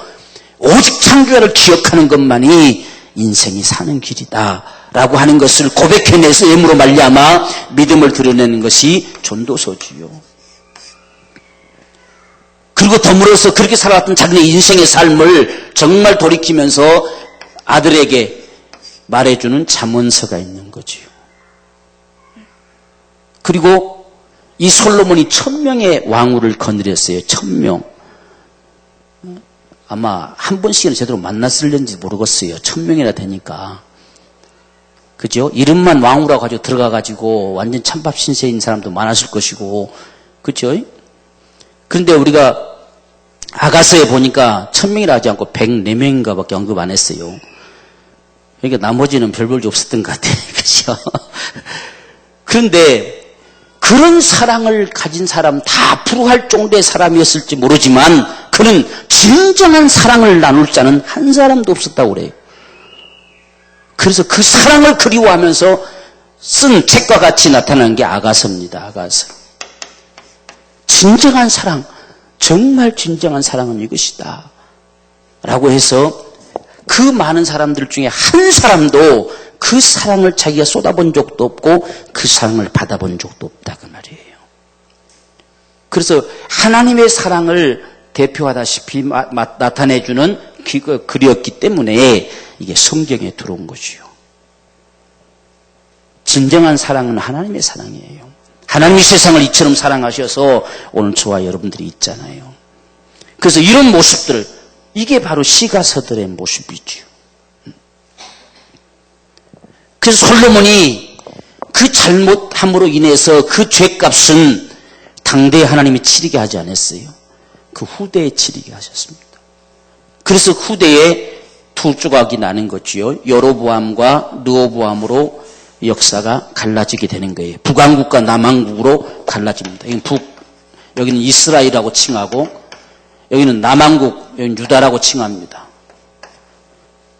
오직 창조자를 기억하는 것만이 인생이 사는 길이다 라고 하는 것을 고백해내서 예물로 말미암아 믿음을 드러내는 것이 전도서지요. 그리고 더불어서 그렇게 살아왔던 자기의 인생의 삶을 정말 돌이키면서 아들에게 말해주는 잠언서가 있는 거지요. 그리고 이 솔로몬이 1000명의 왕후를 거느렸어요. 1000명. 아마 한 번씩은 제대로 만났을는지 모르겠어요. 1000명이나 되니까. 그죠? 이름만 왕후라고 가지고 들어가가지고 완전 찬밥 신세인 사람도 많았을 것이고, 그죠? 그런데 우리가 아가서에 보니까 1000명이라 하지 않고 104명인가 밖에 언급 안 했어요. 그러니까 나머지는 별 볼일 없었던 것 같아요. 그죠? 그런데 그런 사랑을 가진 사람 다 부러워할 정도의 사람이었을지 모르지만 그는 진정한 사랑을 나눌 자는 한 사람도 없었다고 그래요. 그래서 그 사랑을 그리워하면서 쓴 책과 같이 나타나는 게 아가서입니다. 아가서. 진정한 사랑, 정말 진정한 사랑은 이것이다 라고 해서 그 많은 사람들 중에 한 사람도 그 사랑을 자기가 쏟아본 적도 없고 그 사랑을 받아본 적도 없다 그 말이에요. 그래서 하나님의 사랑을 대표하다시피 나타내주는 글이었기 때문에 이게 성경에 들어온 것이요. 진정한 사랑은 하나님의 사랑이에요. 하나님이 세상을 이처럼 사랑하셔서 오늘 저와 여러분들이 있잖아요. 그래서 이런 모습들을, 이게 바로 시가서들의 모습이죠. 그래서 솔로몬이 그 잘못함으로 인해서 그 죄값은 당대에 하나님이 치르게 하지 않았어요. 그 후대에 치르게 하셨습니다. 그래서 후대에 두 조각이 나는 거지요. 여로보암과 르호보암으로 역사가 갈라지게 되는 거예요. 북왕국과 남왕국으로 갈라집니다. 여기는 이스라엘이라고 칭하고 여기는 남왕국, 여기는 유다라고 칭합니다.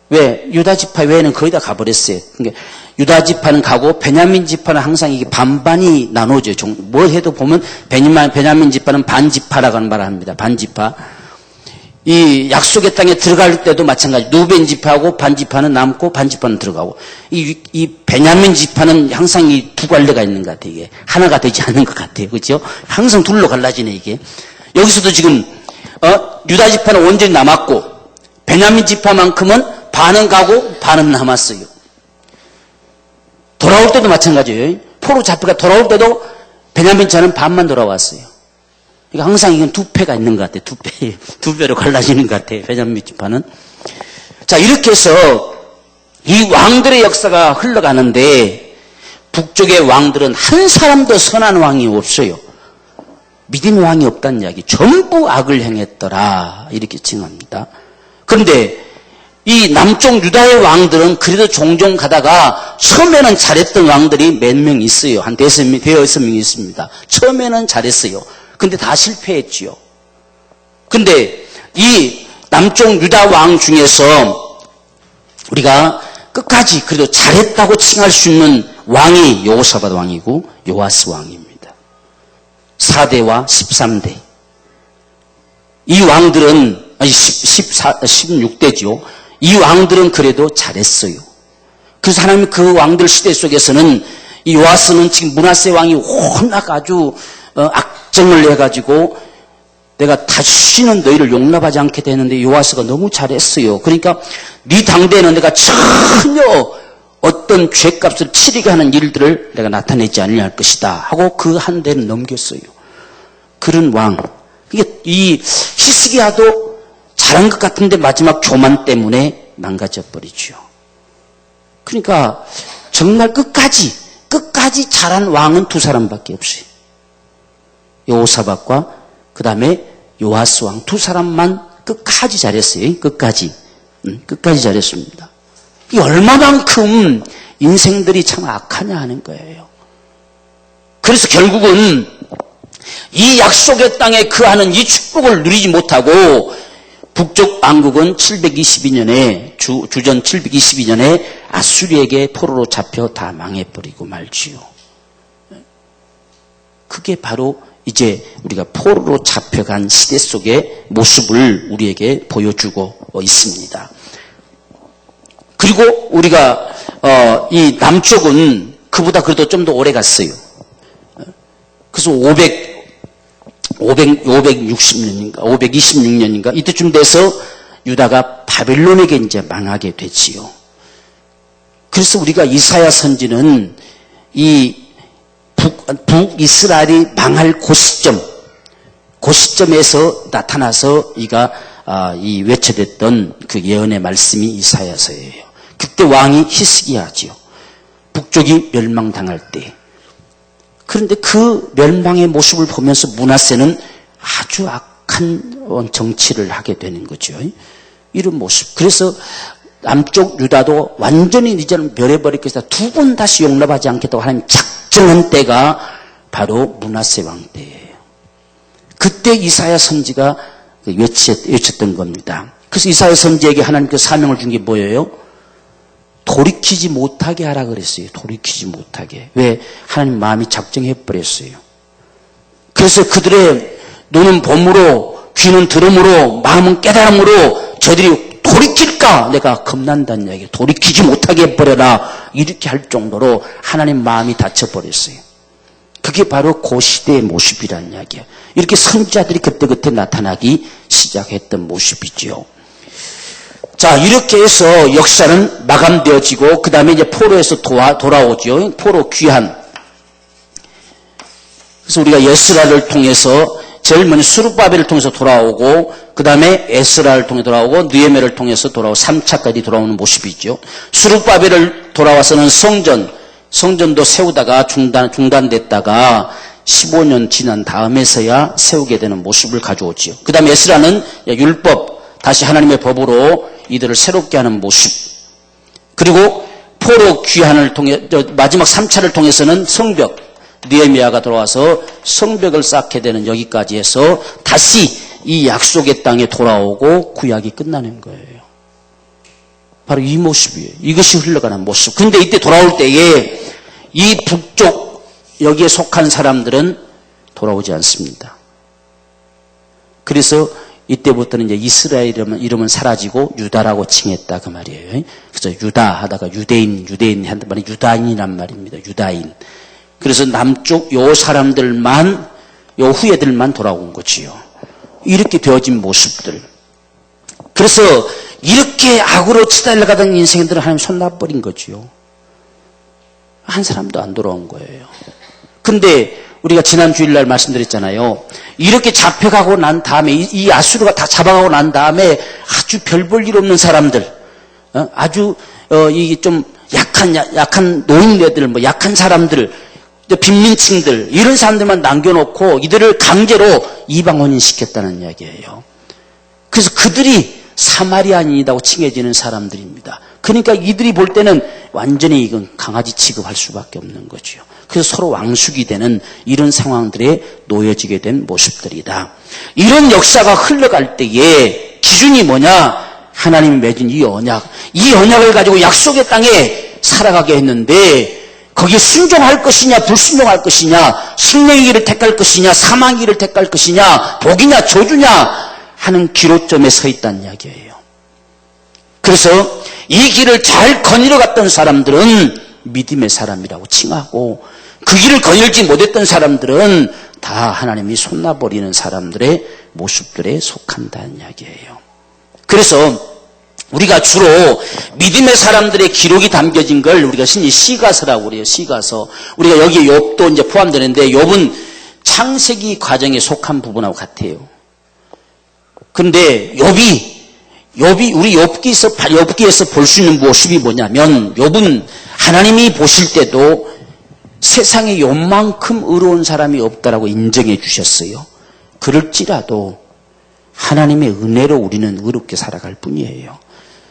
왜? 유다 지파 외에는 거의 다 가버렸어요. 그러니까 유다 지파는 가고 베냐민 지파는 항상 이게 반반이 나눠져요. 뭐 해도 보면 베냐민 지파는 반지파라고 하는 말을 합니다. 반지파. 이 약속의 땅에 들어갈 때도 마찬가지. 루벤 지파하고 반지파는 남고 반지파는 들어가고. 이 베냐민 지파는 항상 이 두 갈래가 있는 것 같아요. 이게 하나가 되지 않는 것 같아요. 그렇죠? 항상 둘로 갈라지네 이게. 여기서도 지금 유다 지파는 온전히 남았고 베냐민 지파만큼은 반은 가고 반은 남았어요. 돌아올 때도 마찬가지예요. 포로 잡혀가 돌아올 때도 베냐민 자는 반만 돌아왔어요. 그러니까 항상 이건 두 패가 있는 것 같아요. 두 배로 갈라지는 것 같아요. 베냐민 지파는. 자, 이렇게 해서 이 왕들의 역사가 흘러가는데 북쪽의 왕들은 한 사람도 선한 왕이 없어요. 믿음의 왕이 없다는 이야기. 전부 악을 행했더라. 이렇게 칭합니다. 그런데 이 남쪽 유다의 왕들은 그래도 종종 가다가 처음에는 잘했던 왕들이 몇 명 있어요. 한 대여섯 명 있습니다. 처음에는 잘했어요. 근데 다 실패했지요. 근데 이 남쪽 유다 왕 중에서 우리가 끝까지 그래도 잘했다고 칭할 수 있는 왕이 여호사밧 왕이고 요아스 왕입니다. 4대와 13대. 이 왕들은 16대지요. 이 왕들은 그래도 잘했어요. 그래서 하나님이 그 왕들 시대 속에서는 이 요아스는 지금 므낫세 왕이 워낙 아주 악정을 해가지고 내가 다시는 너희를 용납하지 않게 되는데 요아스가 너무 잘했어요. 그러니까 네 당대에는 내가 전혀 어떤 죄값을 치르게 하는 일들을 내가 나타내지 않으려 할 것이다 하고 그 한 대는 넘겼어요. 그런 왕. 이게 이 히스기야도 잘한 것 같은데 마지막 교만 때문에 망가져 버리죠. 그러니까 정말 끝까지 잘한 왕은 두 사람밖에 없어요. 여호사밧과 그 다음에 요아스 왕 두 사람만 끝까지 잘했어요. 끝까지 잘했습니다. 이 얼마만큼 인생들이 참 악하냐 하는 거예요. 그래서 결국은 이 약속의 땅에 거하는 이 축복을 누리지 못하고 북쪽 왕국은 722년에 주전 722년에 아수리에게 포로로 잡혀 다 망해버리고 말지요. 그게 바로 이제 우리가 포로로 잡혀간 시대 속의 모습을 우리에게 보여주고 있습니다. 그리고 우리가 이 남쪽은 그보다 그래도 좀 더 오래 갔어요. 그래서 526년인가 이때쯤 돼서 유다가 바벨론에게 이제 망하게 되지요. 그래서 우리가 이사야 선지는 이 북이스라엘이 망할 그 시점에서 나타나서 이 외쳐댔던 그 예언의 말씀이 이사야서예요. 그때 왕이 히스기야지요. 북쪽이 멸망당할 때. 그런데 그 멸망의 모습을 보면서 므낫세는 아주 악한 정치를 하게 되는 거죠. 이런 모습. 그래서 남쪽 유다도 완전히 이제는 멸해버릴 것이다. 두 번 다시 용납하지 않겠다고 하나님 작정한 때가 바로 므낫세 왕 때예요. 그때 이사야 선지가 외쳤던 겁니다. 그래서 이사야 선지에게 하나님께서 사명을 준 게 뭐예요? 돌이키지 못하게 하라 그랬어요. 돌이키지 못하게. 왜? 하나님 마음이 작정해버렸어요. 그래서 그들의 눈은 봄으로, 귀는 들음으로, 마음은 깨달음으로 저들이 돌이킬까? 내가 겁난다는 이야기예요. 돌이키지 못하게 해버려라. 이렇게 할 정도로 하나님 마음이 닫혀버렸어요. 그게 바로 그 시대의 모습이라는 이야기예요. 이렇게 선지자들이 그때그때 나타나기 시작했던 모습이지요. 자, 이렇게 해서 역사는 마감되어지고, 그 다음에 이제 포로에서 돌아오죠. 포로 귀환. 그래서 우리가 에스라를 통해서, 제일 먼저 스룹바벨을 통해서 돌아오고, 그 다음에 에스라를 통해 돌아오고, 느헤미야를 통해서 돌아오고, 3차까지 돌아오는 모습이죠. 스룹바벨을 돌아와서는 성전도 세우다가 중단됐다가 15년 지난 다음에서야 세우게 되는 모습을 가져오지요. 그 다음에 에스라는 율법, 다시 하나님의 법으로 이들을 새롭게 하는 모습. 그리고 포로 귀환을 통해 마지막 3차를 통해서는 성벽, 느헤미야가 돌아와서 성벽을 쌓게 되는 여기까지 해서 다시 이 약속의 땅에 돌아오고 구약이 끝나는 거예요. 바로 이 모습이에요. 이것이 흘러가는 모습. 근데 이때 돌아올 때에 이 북쪽 여기에 속한 사람들은 돌아오지 않습니다. 그래서 이때부터는 이제 이스라엘 이름은 사라지고 유다라고 칭했다 그 말이에요. 그래서 유다 하다가 유대인 한단 말이 유다인이란 말입니다. 유다인. 그래서 남쪽 요 사람들만 요 후예들만 돌아온 거지요. 이렇게 되어진 모습들. 그래서 이렇게 악으로 치달려가던 인생들을 하나님 손 놔버린 거지요. 한 사람도 안 돌아온 거예요. 근데 우리가 지난 주일날 말씀드렸잖아요. 이렇게 잡혀가고 난 다음에 이 아수르가 다 잡아가고 난 다음에 아주 별 볼 일 없는 사람들, 아주 이게 좀 약한 노인네들, 약한 사람들, 빈민층들 이런 사람들만 남겨놓고 이들을 강제로 이방원인 시켰다는 이야기예요. 그래서 그들이 사마리아인이라고 칭해지는 사람들입니다. 그러니까 이들이 볼 때는 완전히 이건 강아지 취급할 수밖에 없는 거죠. 그래서 서로 왕숙이 되는 이런 상황들에 놓여지게 된 모습들이다. 이런 역사가 흘러갈 때에 기준이 뭐냐? 하나님이 맺은 이 언약을 가지고 약속의 땅에 살아가게 했는데 거기에 순종할 것이냐 불순종할 것이냐, 생명의 길을 택할 것이냐 사망의 길을 택할 것이냐, 복이냐 저주냐 하는 기로점에 서 있다는 이야기예요. 그래서 이 길을 잘 거닐어 갔던 사람들은 믿음의 사람이라고 칭하고, 그 길을 거닐지 못했던 사람들은 다 하나님이 손놔버리는 사람들의 모습들에 속한다는 이야기예요. 그래서 우리가 주로 믿음의 사람들의 기록이 담겨진 걸 우리가 신이 시가서라고 그래요. 시가서. 우리가 여기에 욥도 이제 포함되는데 욥은 창세기 과정에 속한 부분하고 같아요. 그런데 욥이 우리 욥기에서 볼 수 있는 모습이 뭐냐면, 욥은 하나님이 보실 때도 세상에 욥만큼 의로운 사람이 없다라고 인정해 주셨어요. 그럴지라도 하나님의 은혜로 우리는 의롭게 살아갈 뿐이에요.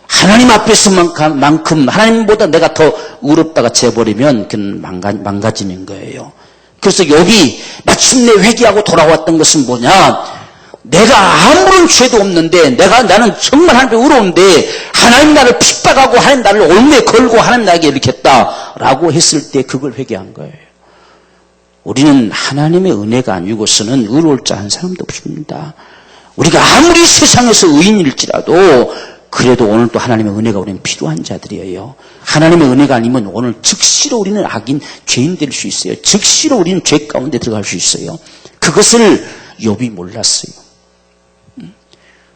하나님 앞에서만큼 하나님보다 내가 더 의롭다가 재버리면 그건 망가지는 거예요. 그래서 욥이 마침내 회개하고 돌아왔던 것은 뭐냐? 내가 아무런 죄도 없는데 나는 정말 하나님 의로운데 하나님 나를 핍박하고 하나님 나를 올매 걸고 하나님 나에게 일으켰다라고 했을 때 그걸 회개한 거예요. 우리는 하나님의 은혜가 아니고서는 의로울 자 한 사람도 없습니다. 우리가 아무리 세상에서 의인일지라도 그래도 오늘 또 하나님의 은혜가 우리는 필요한 자들이에요. 하나님의 은혜가 아니면 오늘 즉시로 우리는 악인, 죄인 될 수 있어요. 즉시로 우리는 죄 가운데 들어갈 수 있어요. 그것을 욥이 몰랐어요.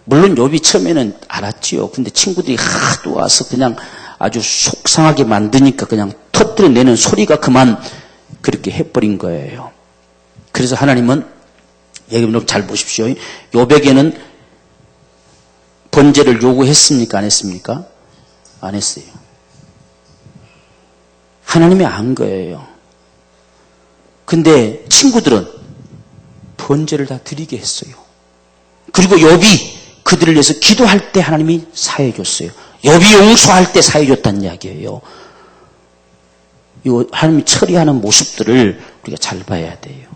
물론 욥이 처음에는 알았지요. 근데 친구들이 하도 와서 그냥 아주 속상하게 만드니까 그냥 터뜨려내는 소리가 그만 그렇게 해버린 거예요. 그래서 하나님은 여러분 잘 보십시오. 욥에게는 번제를 요구했습니까? 안 했습니까? 안 했어요. 하나님이 안 거예요. 근데 친구들은 번제를 다 드리게 했어요. 그리고 욥이 그들을 위해서 기도할 때 하나님이 사해 줬어요. 욥이 용서할 때 사해 줬다는 이야기예요. 이 하나님이 처리하는 모습들을 우리가 잘 봐야 돼요.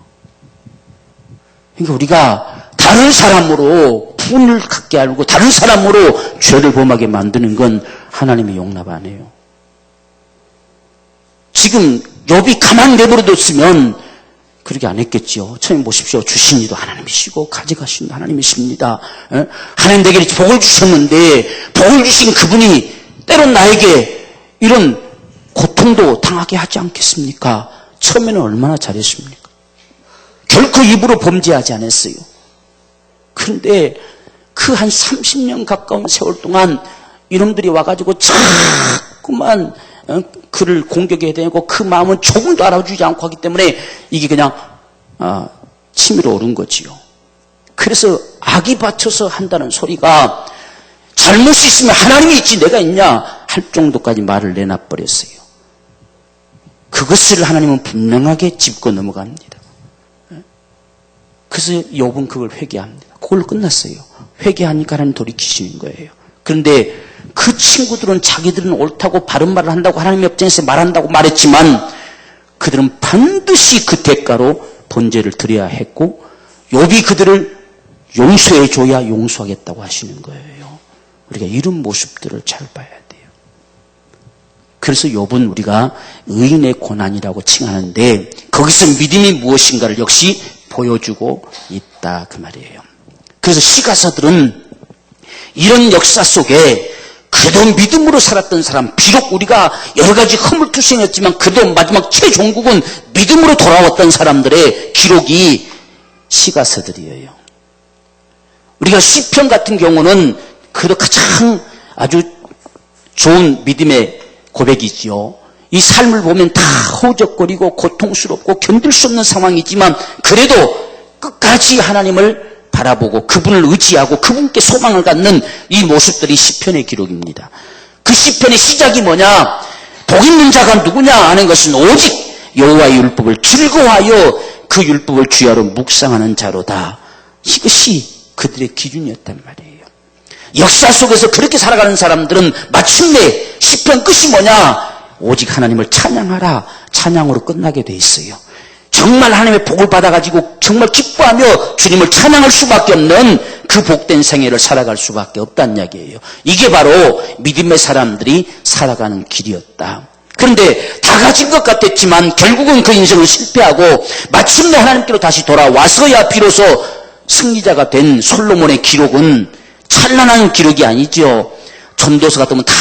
그러니까 우리가 다른 사람으로 분을 갖게 하고 다른 사람으로 죄를 범하게 만드는 건 하나님이 용납 안 해요. 지금 욥이 가만 내버려뒀으면 그렇게 안 했겠죠. 처음 보십시오. 주신 이도 하나님이시고 가져가신 이도 하나님이십니다. 하나님 내게 복을 주셨는데 복을 주신 그분이 때론 나에게 이런 고통도 당하게 하지 않겠습니까? 처음에는 얼마나 잘했습니까? 결코 입으로 범죄하지 않았어요. 그런데 그 한 30년 가까운 세월 동안 이놈들이 와가지고 자꾸만 그를 공격해야 되고 그 마음은 조금도 알아주지 않고 하기 때문에 이게 그냥 치밀어 오른 거지요. 그래서 악이 받쳐서 한다는 소리가 잘못이 있으면 하나님이 있지 내가 있냐 할 정도까지 말을 내놔버렸어요. 그것을 하나님은 분명하게 짚고 넘어갑니다. 그래서 욥은 그걸 회개합니다. 그걸로 끝났어요. 회개하니까 하나님 돌이키시는 거예요. 그런데 그 친구들은 자기들은 옳다고 바른 말을 한다고 하나님의 입장에서 말한다고 말했지만 그들은 반드시 그 대가로 번제를 드려야 했고 욥이 그들을 용서해 줘야 용서하겠다고 하시는 거예요. 우리가 이런 모습들을 잘 봐야 돼요. 그래서 욥은 우리가 의인의 고난이라고 칭하는데 거기서 믿음이 무엇인가를 역시 보여주고 있다 그 말이에요. 그래서 시가서들은 이런 역사 속에 그래도 믿음으로 살았던 사람, 비록 우리가 여러 가지 허물투성했지만 그래도 마지막 최종국은 믿음으로 돌아왔던 사람들의 기록이 시가서들이에요. 우리가 시편 같은 경우는 그래도 가장 아주 좋은 믿음의 고백이지요. 이 삶을 보면 다 허우적거리고 고통스럽고 견딜 수 없는 상황이지만 그래도 끝까지 하나님을 바라보고 그분을 의지하고 그분께 소망을 갖는 이 모습들이 시편의 기록입니다. 그 시편의 시작이 뭐냐? 복 있는 자가 누구냐 하는 것은 오직 여호와의 율법을 즐거워하여 그 율법을 주야로 묵상하는 자로다. 이것이 그들의 기준이었단 말이에요. 역사 속에서 그렇게 살아가는 사람들은 마침내 시편 끝이 뭐냐? 오직 하나님을 찬양하라. 찬양으로 끝나게 돼 있어요. 정말 하나님의 복을 받아가지고 정말 기뻐하며 주님을 찬양할 수밖에 없는 그 복된 생애를 살아갈 수밖에 없다는 이야기예요. 이게 바로 믿음의 사람들이 살아가는 길이었다. 그런데 다 가진 것 같았지만 결국은 그 인생을 실패하고 마침내 하나님께로 다시 돌아와서야 비로소 승리자가 된 솔로몬의 기록은 찬란한 기록이 아니죠. 전도서 같으면 다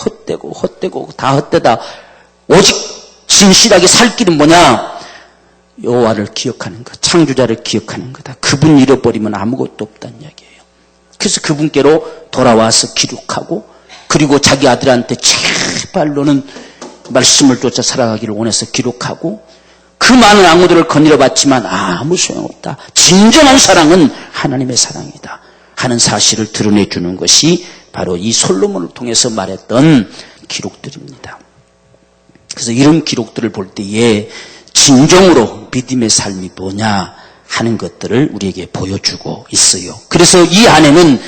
헛되고 다 헛되다. 오직 진실하게 살 길은 뭐냐? 여호와를 기억하는 것, 창조자를 기억하는 거다. 그분 잃어버리면 아무것도 없다는 이야기예요. 그래서 그분께로 돌아와서 기록하고 그리고 자기 아들한테 제발로는 말씀을 쫓아 살아가기를 원해서 기록하고 그 많은 악무들을 거닐어봤지만 아무 소용없다. 진정한 사랑은 하나님의 사랑이다 하는 사실을 드러내주는 것이 바로 이 솔로몬을 통해서 말했던 기록들입니다. 그래서 이런 기록들을 볼 때에 진정으로 믿음의 삶이 뭐냐 하는 것들을 우리에게 보여주고 있어요. 그래서 이 안에는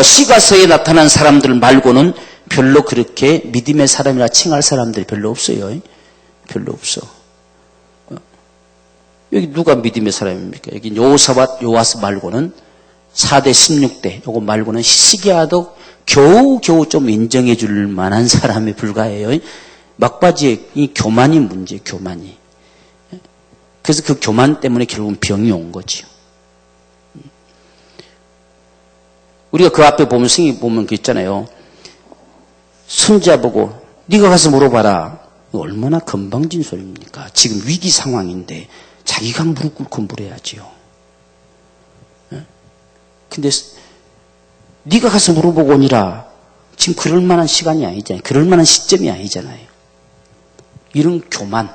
시가서에 나타난 사람들 말고는 별로 그렇게 믿음의 사람이라 칭할 사람들이 별로 없어요. 별로 없어. 여기 누가 믿음의 사람입니까? 여기 여호사밧, 요아스 말고는 4대 16대 요거 말고는 히스기야도 겨우 좀 인정해 줄 만한 사람에 불과해요. 막바지에 이 교만이 문제, 교만이. 그래서 그 교만 때문에 결국은 병이 온 거죠. 우리가 그 앞에 보면 성경 보면 그 있잖아요. 손자 보고 네가 가서 물어봐라. 얼마나 건방진 소리입니까? 지금 위기 상황인데 자기가 무릎 꿇고 물어야지요. 근데 네가 가서 물어보고 오니라. 지금 그럴 만한 시간이 아니잖아요. 그럴 만한 시점이 아니잖아요. 이런 교만.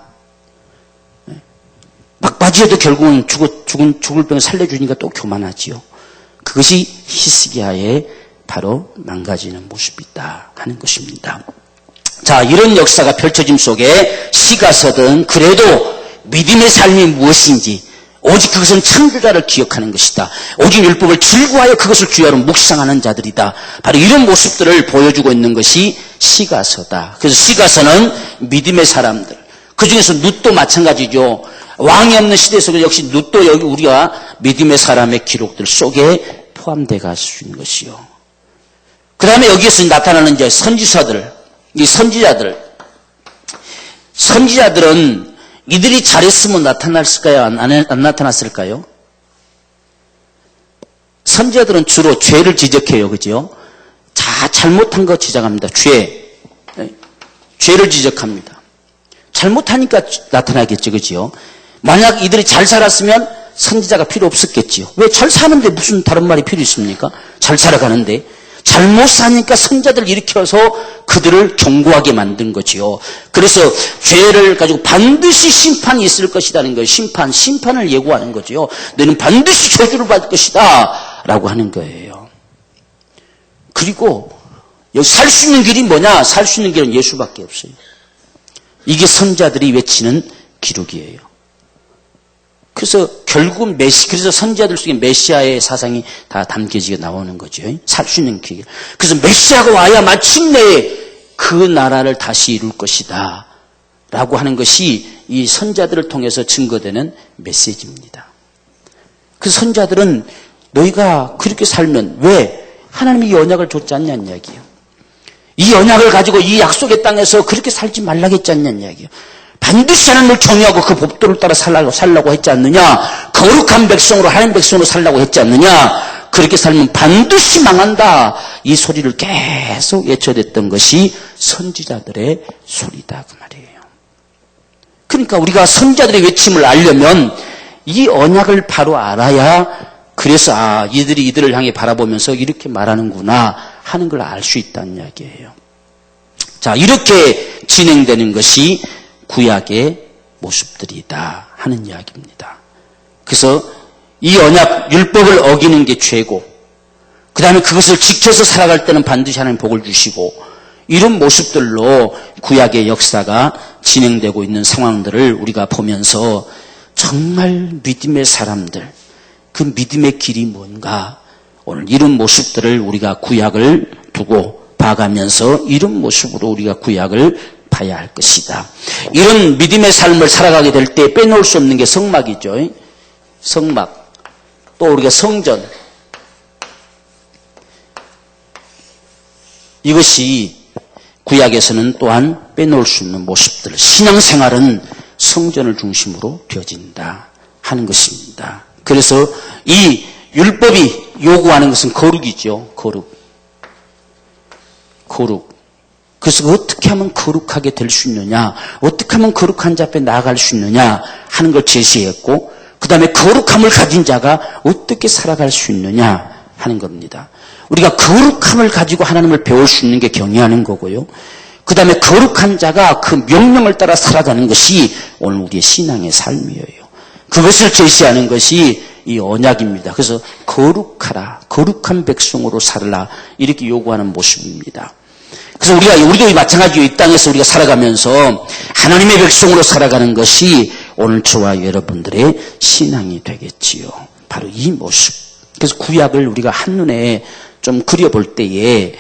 막바지에도 결국은 죽을 병 살려주니까 또 교만하지요. 그것이 히스기야의 바로 망가지는 모습이다 하는 것입니다. 자, 이런 역사가 펼쳐짐 속에 시가서든 그래도 믿음의 삶이 무엇인지 오직 그것은 창조자를 기억하는 것이다. 오직 율법을 즐거워하여 그것을 주야로 묵상하는 자들이다. 바로 이런 모습들을 보여주고 있는 것이 시가서다. 그래서 시가서는 믿음의 사람들. 그 중에서 룻도 마찬가지죠. 왕이 없는 시대 속에 역시 룻도 여기 우리가 믿음의 사람의 기록들 속에 포함되어 갈 수 있는 것이요. 그 다음에 여기에서 나타나는 이제 선지서들, 이 선지자들은 이들이 잘했으면 나타났을까요? 안 나타났을까요? 선지자들은 주로 죄를 지적해요. 그죠? 잘못한 거 지적합니다. 죄를 지적합니다. 잘못하니까 나타나겠죠. 그죠? 만약 이들이 잘 살았으면 선지자가 필요 없었겠지요. 왜 잘 사는데 무슨 다른 말이 필요 있습니까? 잘 살아가는데. 잘못 사니까 선지자들 일으켜서 그들을 경고하게 만든 거지요. 그래서 죄를 가지고 반드시 심판이 있을 것이라는 거예요. 심판을 예고하는 거지요. 너는 반드시 저주를 받을 것이다 라고 하는 거예요. 그리고 여기 살 수 있는 길이 뭐냐? 살 수 있는 길은 예수밖에 없어요. 이게 선지자들이 외치는 기록이에요. 그래서 결국은 그래서 선지자들 속에 메시아의 사상이 다 담겨지게 나오는 거죠. 살 수 있는 길. 그래서 메시아가 와야 마침내 그 나라를 다시 이룰 것이다. 라고 하는 것이 이 선지자들을 통해서 증거되는 메시지입니다. 그 선지자들은 너희가 그렇게 살면 왜 하나님이 이 언약을 줬지 않냐는 이야기예요. 이 언약을 가지고 이 약속의 땅에서 그렇게 살지 말라고 했지 않냐는 이야기예요. 반드시 하나님을 경외하고 그 법도를 따라 살라고 했지 않느냐. 거룩한 백성으로 하나님 백성으로 살라고 했지 않느냐. 그렇게 살면 반드시 망한다. 이 소리를 계속 외쳐댔던 것이 선지자들의 소리다 그 말이에요. 그러니까 우리가 선지자들의 외침을 알려면 이 언약을 바로 알아야 그래서 이들이 이들을 향해 바라보면서 이렇게 말하는구나 하는 걸 알 수 있다는 이야기예요. 자, 이렇게 진행되는 것이 구약의 모습들이다 하는 이야기입니다. 그래서 이 언약 율법을 어기는 게 죄고 그 다음에 그것을 지켜서 살아갈 때는 반드시 하나님 복을 주시고 이런 모습들로 구약의 역사가 진행되고 있는 상황들을 우리가 보면서 정말 믿음의 사람들 그 믿음의 길이 뭔가 오늘 이런 모습들을 우리가 구약을 두고 봐가면서 이런 모습으로 우리가 구약을 봐야 할 것이다. 이런 믿음의 삶을 살아가게 될 때 빼놓을 수 없는 게 성막이죠. 성막. 또 우리가 성전. 이것이 구약에서는 또한 빼놓을 수 없는 모습들. 신앙생활은 성전을 중심으로 되어진다 하는 것입니다. 그래서 이 율법이 요구하는 것은 거룩이죠. 거룩. 그래서 어떻게 하면 거룩하게 될 수 있느냐, 어떻게 하면 거룩한 자 앞에 나아갈 수 있느냐 하는 걸 제시했고 그 다음에 거룩함을 가진 자가 어떻게 살아갈 수 있느냐 하는 겁니다. 우리가 거룩함을 가지고 하나님을 배울 수 있는 게 경외하는 거고요. 그 다음에 거룩한 자가 그 명령을 따라 살아가는 것이 오늘 우리의 신앙의 삶이에요. 그것을 제시하는 것이 이 언약입니다. 그래서 거룩하라, 거룩한 백성으로 살라 이렇게 요구하는 모습입니다. 그래서 우리도 마찬가지로 이 땅에서 우리가 살아가면서 하나님의 백성으로 살아가는 것이 오늘 저와 여러분들의 신앙이 되겠지요. 바로 이 모습. 그래서 구약을 우리가 한눈에 좀 그려볼 때에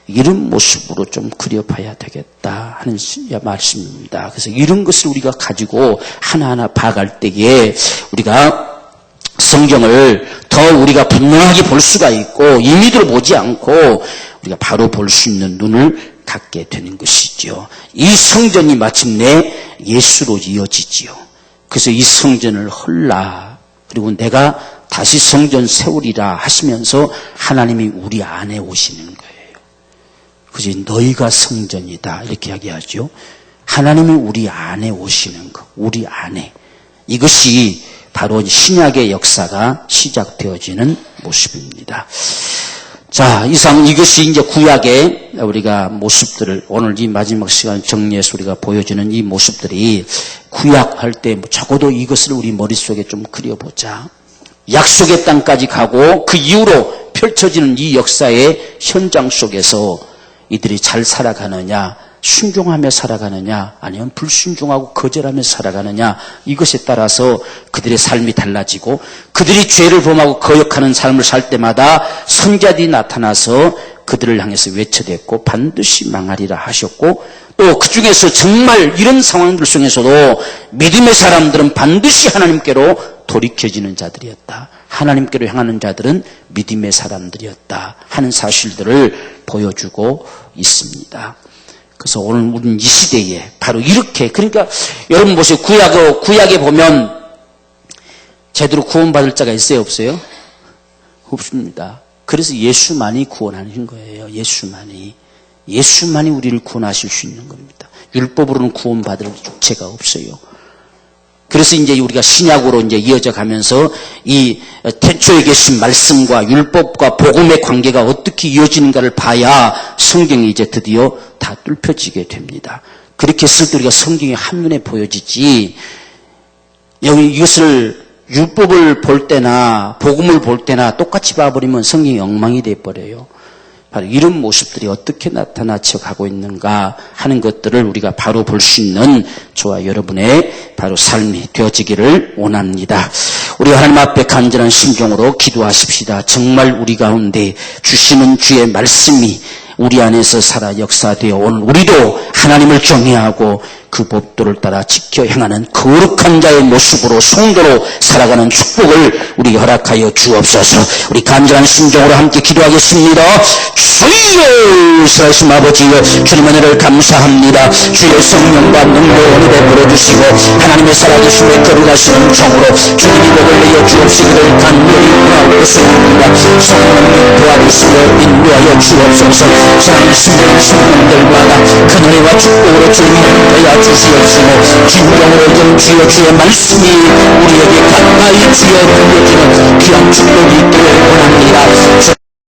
이런 모습으로 좀 그려봐야 되겠다 하는 말씀입니다. 그래서 이런 것을 우리가 가지고 하나하나 봐갈 때에 우리가 성경을 더 우리가 분명하게 볼 수가 있고 임의대로 보지 않고 우리가 바로 볼 수 있는 눈을 갖게 되는 것이죠. 이 성전이 마침내 예수로 이어지지요. 그래서 이 성전을 헐라. 그리고 내가 다시 성전 세우리라 하시면서 하나님이 우리 안에 오시는 거예요. 그래서 너희가 성전이다. 이렇게 이야기하죠. 하나님이 우리 안에 오시는 것. 우리 안에. 이것이 바로 신약의 역사가 시작되어지는 모습입니다. 자, 이상 이것이 이제 구약의 우리가 모습들을 오늘 이 마지막 시간 정리해서 우리가 보여주는 이 모습들이 구약할 때 적어도 이것을 우리 머릿속에 좀 그려보자. 약속의 땅까지 가고 그 이후로 펼쳐지는 이 역사의 현장 속에서 이들이 잘 살아가느냐, 순종하며 살아가느냐, 아니면 불순종하고 거절하며 살아가느냐, 이것에 따라서 그들의 삶이 달라지고 그들이 죄를 범하고 거역하는 삶을 살 때마다 선지자들이 나타나서 그들을 향해서 외쳐댔고 반드시 망하리라 하셨고, 또 그 중에서 정말 이런 상황들 속에서도 믿음의 사람들은 반드시 하나님께로 돌이켜지는 자들이었다. 하나님께로 향하는 자들은 믿음의 사람들이었다 하는 사실들을 보여주고 있습니다. 그래서 오늘 우리는 이 시대에 바로 이렇게, 그러니까 여러분 보세요. 구약에 보면 제대로 구원받을 자가 있어요, 없어요? 없습니다. 그래서 예수만이 구원하는 거예요. 예수만이 우리를 구원하실 수 있는 겁니다. 율법으로는 구원받을 육체가 없어요. 그래서 이제 우리가 신약으로 이제 이어져 가면서 이 태초에 계신 말씀과 율법과 복음의 관계가 어떻게 이어지는가를 봐야 성경이 이제 드디어 다 뚫혀지게 됩니다. 그렇게 했을 때 우리가 성경이 한눈에 보여지지, 여기 이것을 율법을 볼 때나 복음을 볼 때나 똑같이 봐버리면 성경이 엉망이 돼버려요. 바로 이런 모습들이 어떻게 나타나쳐 가고 있는가 하는 것들을 우리가 바로 볼 수 있는 저와 여러분의 바로 삶이 되어지기를 원합니다. 우리 하나님 앞에 간절한 심정으로 기도하십시다. 정말 우리 가운데 주시는 주의 말씀이 우리 안에서 살아 역사되어 오늘 우리도 하나님을 경외하고 그 법도를 따라 지켜 행하는 거룩한 자의 모습으로 성도로 살아가는 축복을 우리에게 허락하여 주옵소서. 우리 간절한 심정으로 함께 기도하겠습니다. 주여, 살아계신 아버지여, 주님의 은혜를 감사합니다. 주의 성령과 능력을 베풀어 주시고 하나님의 살아계심에 거룩하시는 종으로 주님이 복을 내어 주옵시기를 간절히 구하옵소서입니다. 성령님 도와주시고 인도하여 주옵소서. 사랑하는 성령들마다 큰 은혜와 축복으로 주님이 함께하여 주시옵시고 진정으로 좀 주여 주의 말씀이 우리에게 가까이 주여 들려주는 귀한 축복이 있기를 원합니다.